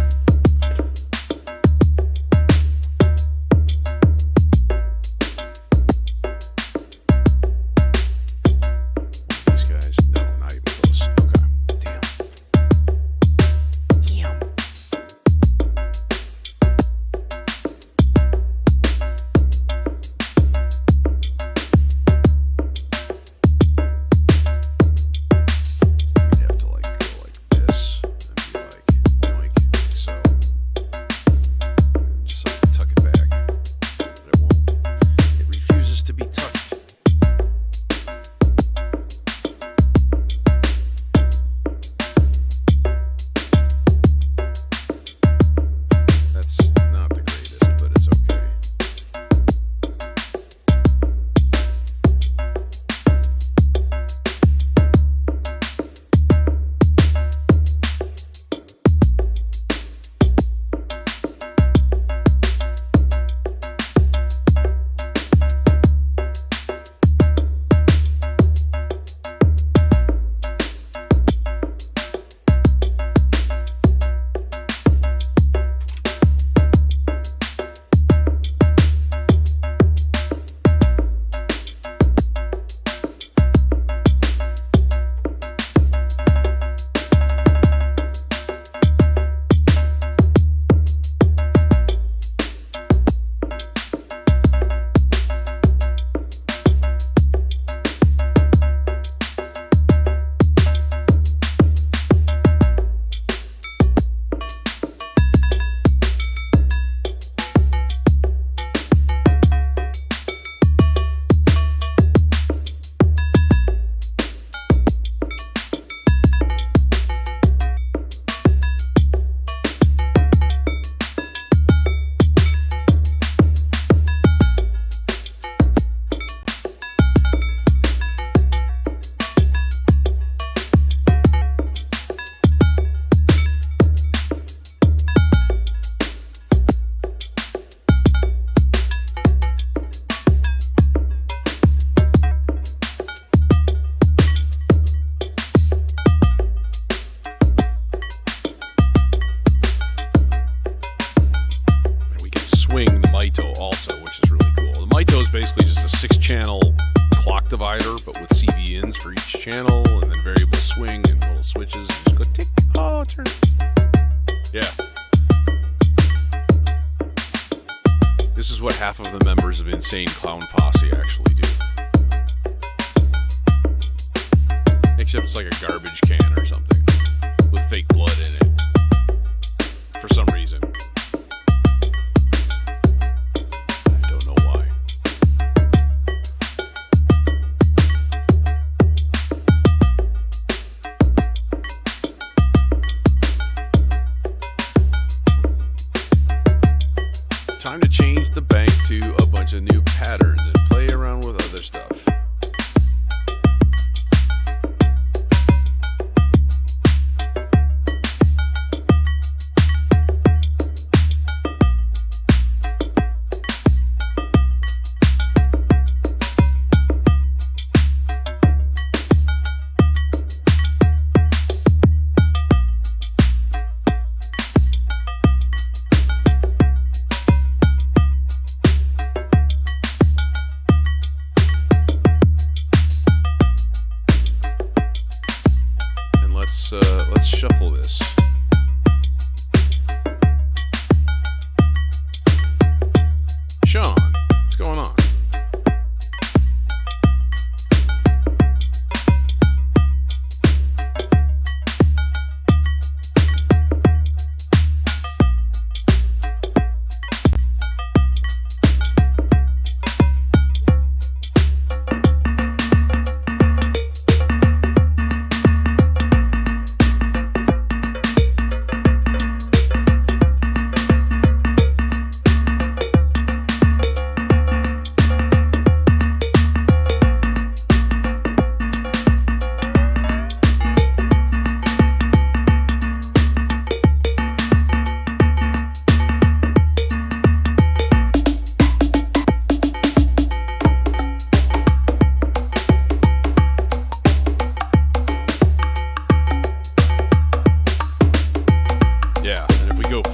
Mito also, which is really cool. The Mito is basically just a 6-channel clock divider, but with CV ins for each channel, and then variable swing and little switches. And just go tick. Oh, turn. Yeah. This is what half of the members of Insane Clown Posse actually do. Except it's like a garbage can or something with fake blood in it for some reason. I don't know why. Time to change the bank to a bunch of new patterns and play around with other stuff. Let's shuffle this. Sean, what's going on?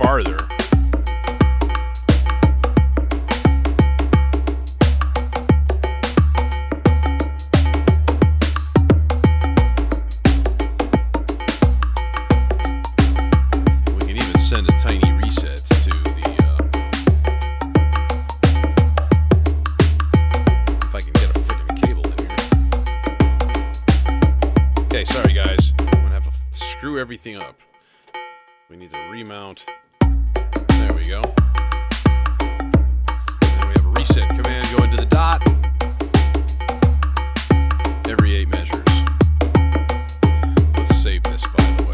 Farther. We can even send a tiny reset to the if I can get a freaking cable in here. Okay, sorry guys. I'm gonna have to screw everything up. We need to remount. There we go. Then we have a reset command go into the dot. Every 8 measures. Let's save this, by the way.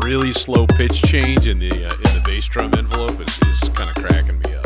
Really slow pitch change in the bass drum envelope is kind of cracking me up.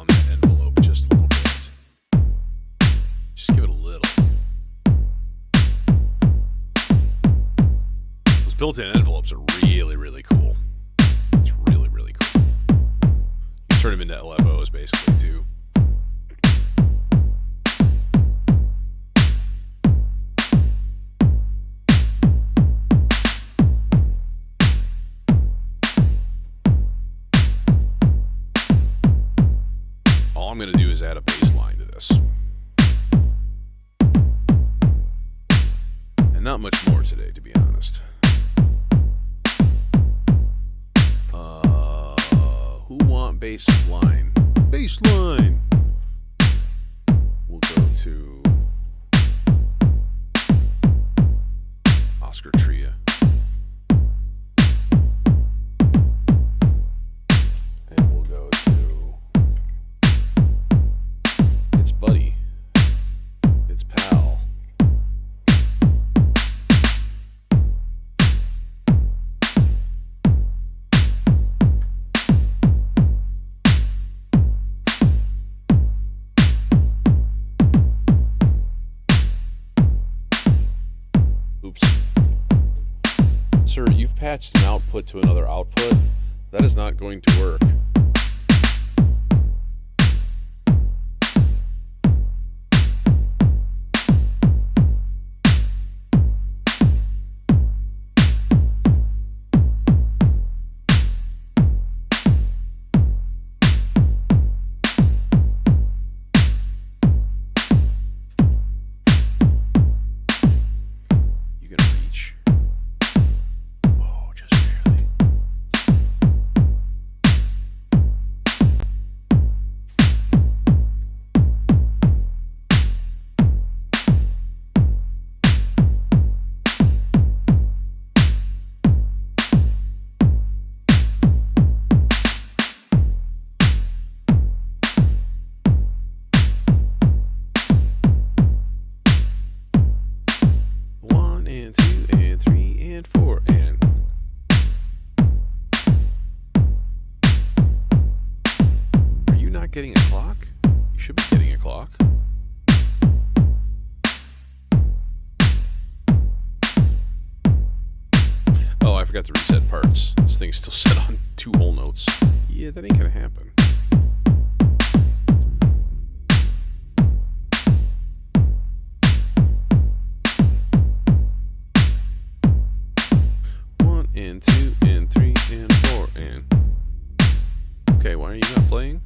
on that envelope just a little bit. Just give it a little. Those built-in envelopes are really, really cool. It's really, really cool. You turn them into LFOs basically too. All I'm going to do is add a bass line to this. And not much more today, to be honest. Who want bass line? Bass line! We'll go to Oscar Tria. And we'll go to its buddy, its pal. Oops. Sir, you've patched an output to another output. That is not going to work. You can reach. Oh, just barely. One and two and three and four and. Are you not getting a clock? You should be getting a clock. Oh, I forgot to reset parts. This thing's still set on 2 whole notes. Yeah, that ain't gonna happen. One and two and three and four and. Okay, why are you not playing?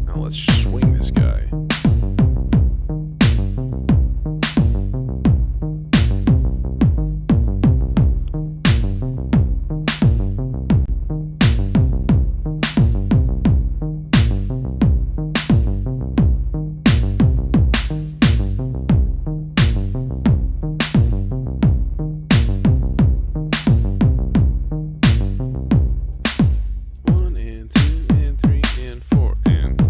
Now let's swing this guy. One and two and three and four and.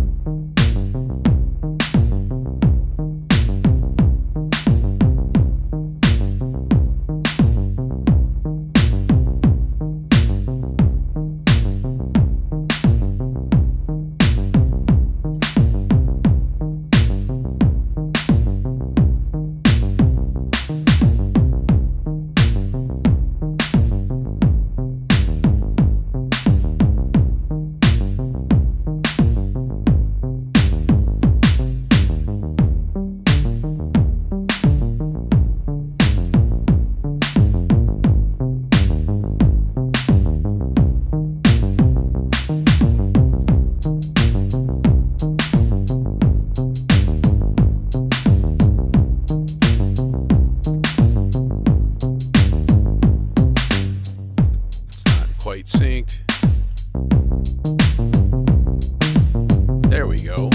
It's not quite synced. There we go.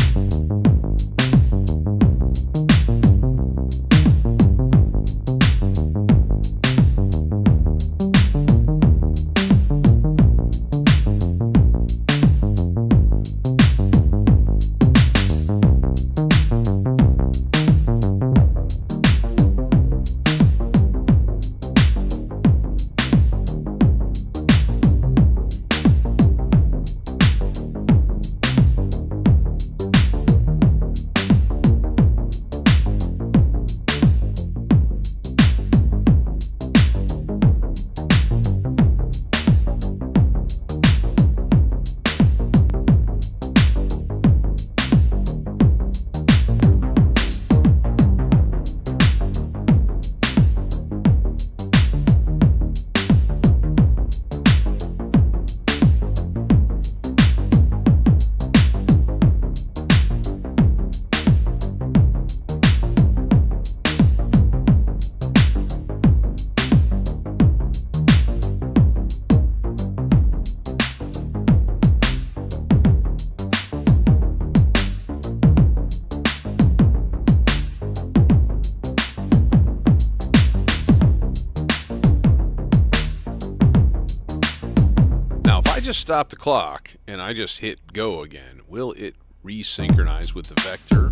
I just stop the clock and I just hit go again, will it resynchronize with the vector?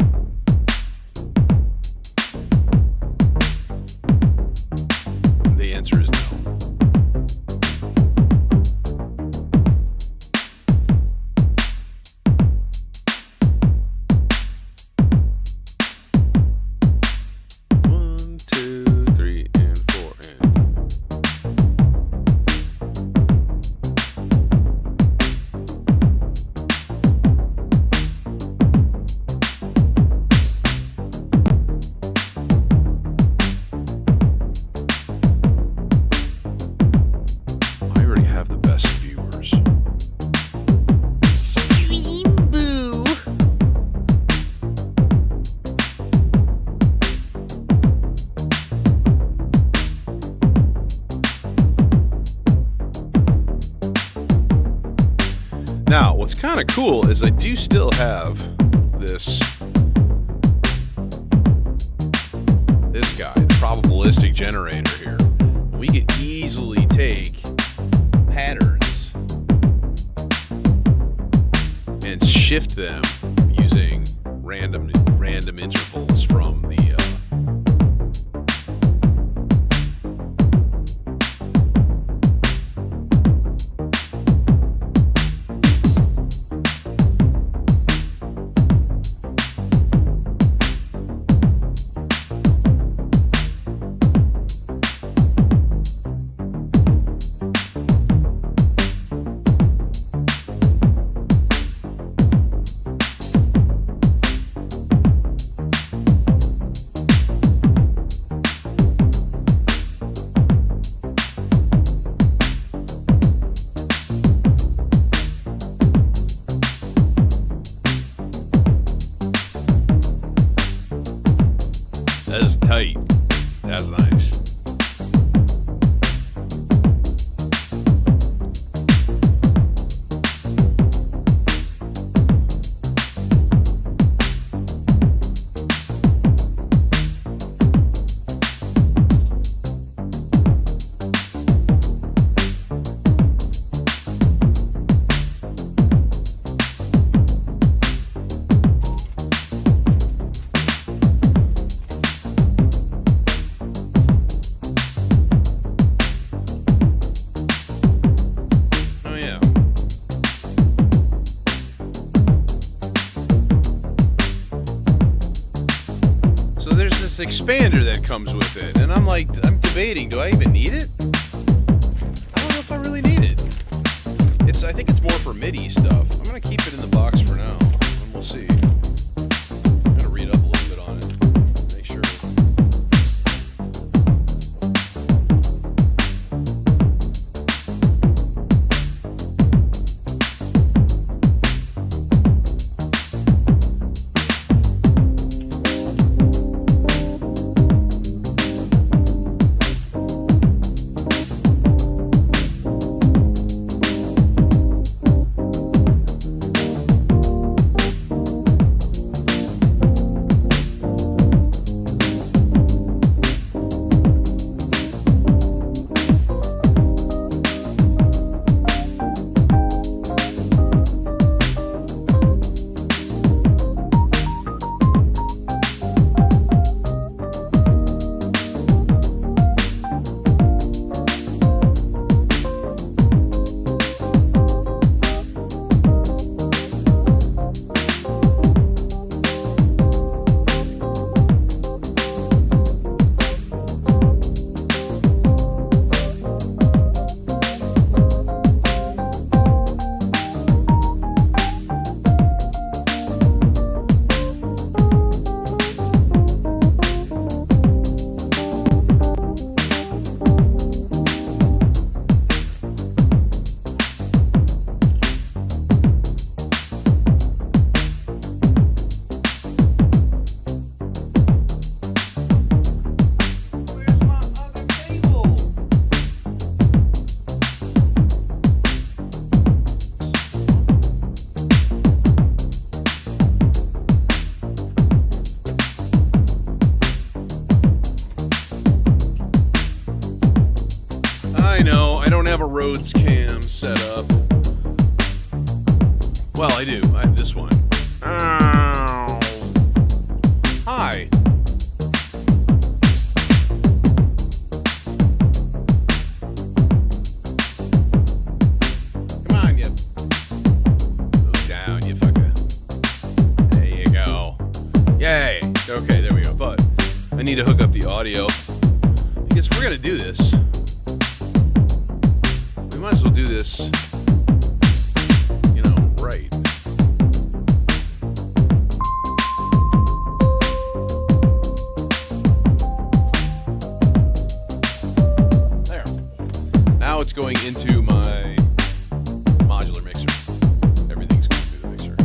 The answer is no. Now, what's kind of cool is I do still have this guy, the probabilistic generator here. We can easily take patterns and shift them using random intervals from the That's tight. That's nice. Expander that comes with it, and I'm debating, do I even need it? I don't know if I really need it. I think it's more for MIDI stuff. I'm gonna keep it in the box for now, and we'll see. I'm gonna read up a little bit on it, make sure. I know, I don't have a Rhodes cam set up. Well, I do. I have this one. Ow. Hi. Come on, you. Move down, you fucker. There you go. Yay. Okay, there we go. But I need to hook up the audio. Because if we're going to do this, we might as well do this, you know, right. There. Now it's going into my modular mixer. Everything's going through the mixer.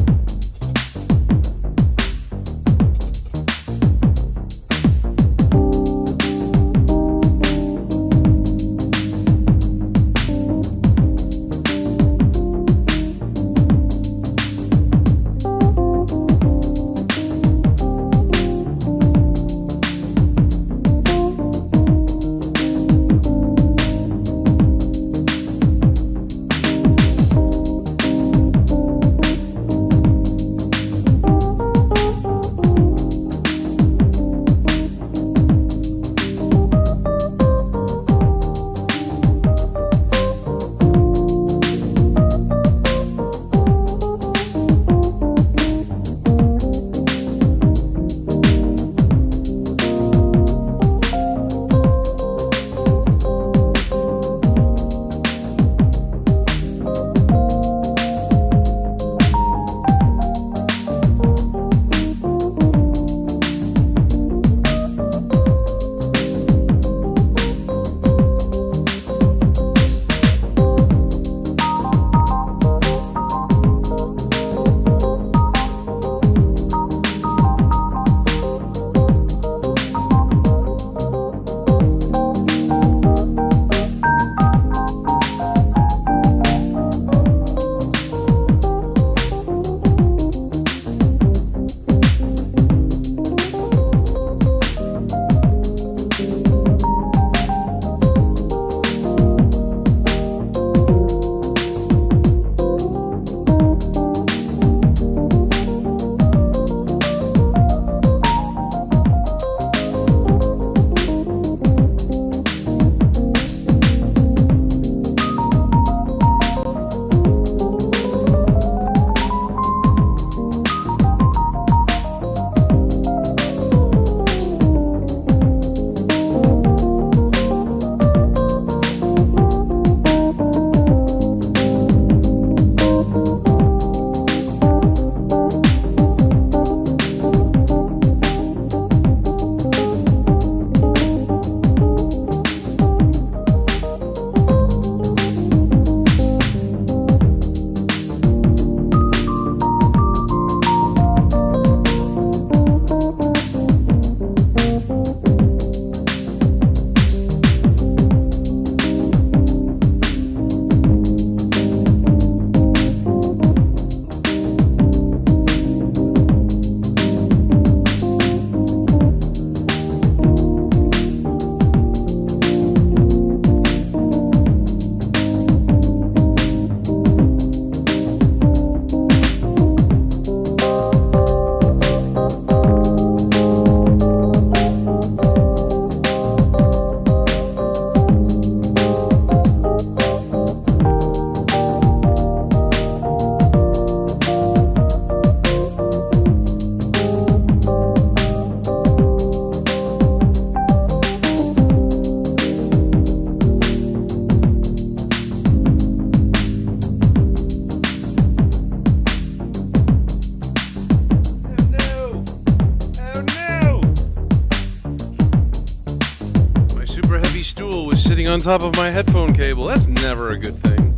Sitting on top of my headphone cable. That's never a good thing.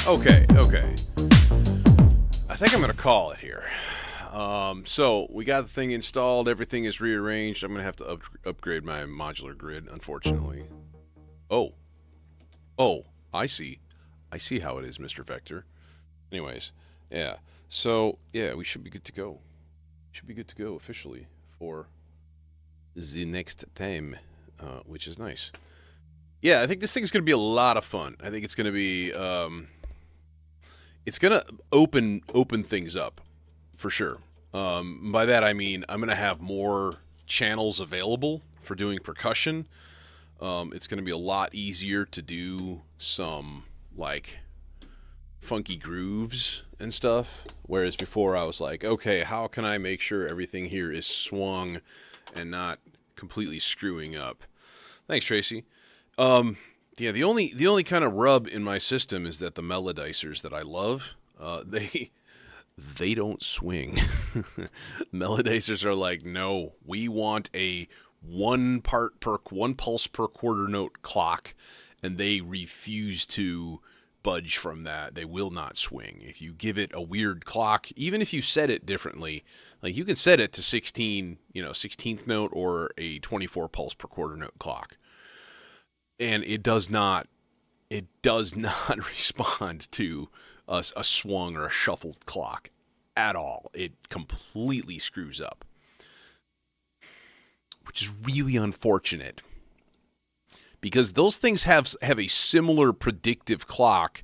Okay. I think I'm going to call it here. So we got the thing installed. Everything is rearranged. I'm going to have to upgrade my modular grid, unfortunately. Oh, I see. I see how it is, Mr. Vector. Anyways, yeah. So, yeah, we should be good to go. Should be good to go officially for the next time, which is nice. Yeah, I think this thing's going to be a lot of fun. I think it's going to be it's gonna open things up for sure. By that I mean I'm gonna have more channels available for doing percussion. It's gonna be a lot easier to do some like funky grooves and stuff. Whereas before I was like, okay, how can I make sure everything here is swung and not completely screwing up? Thanks, Tracy. Yeah, the only kind of rub in my system is that the melodicers that I love, they don't swing. Melodicers are like, no, we want a one pulse per quarter note clock, and they refuse to budge from that. They will not swing. If you give it a weird clock, even if you set it differently, like you can set it to 16, 16th note or a 24 pulse per quarter note clock, and it does not respond to a swung or a shuffled clock at all. It completely screws up, which is really unfortunate because those things have a similar predictive clock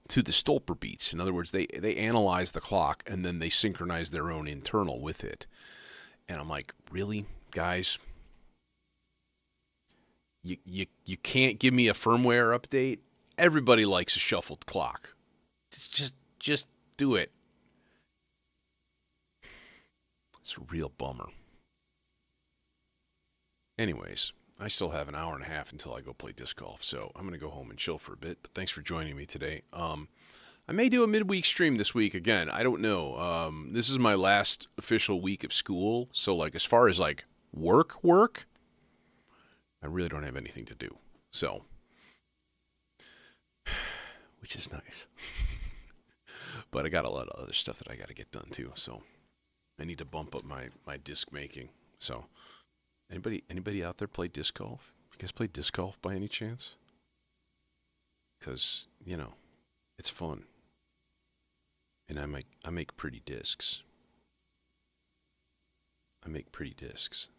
to the Stolperbeats. In other words, they analyze the clock and then they synchronize their own internal with it. And I'm like, really, guys? You can't give me a firmware update? Everybody likes a shuffled clock. Just do it. It's a real bummer. Anyways, I still have an hour and a half until I go play disc golf, so I'm going to go home and chill for a bit. But thanks for joining me today. I may do a midweek stream this week again. I don't know. This is my last official week of school, so like as far as like work, I really don't have anything to do. So, which is nice. But I got a lot of other stuff that I got to get done too. So I need to bump up my disc making. So anybody out there play disc golf? You guys play disc golf by any chance? Because, it's fun. And I make pretty discs.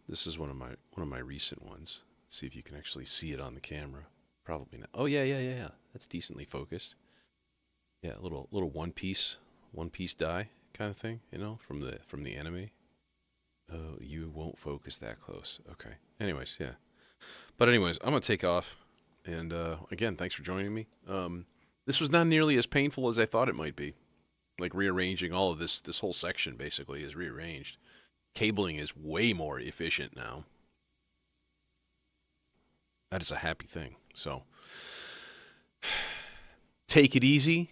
This is one of my recent ones. Let's see if you can actually see it on the camera. Probably not. Oh yeah. That's decently focused. Yeah, a little one piece die kind of thing, from the anime. Oh, you won't focus that close. Okay. Anyways, yeah. But anyways, I'm gonna take off. And again, thanks for joining me. This was not nearly as painful as I thought it might be. Like rearranging all of this whole section basically is rearranged. Cabling is way more efficient now. That is a happy thing. So take it easy.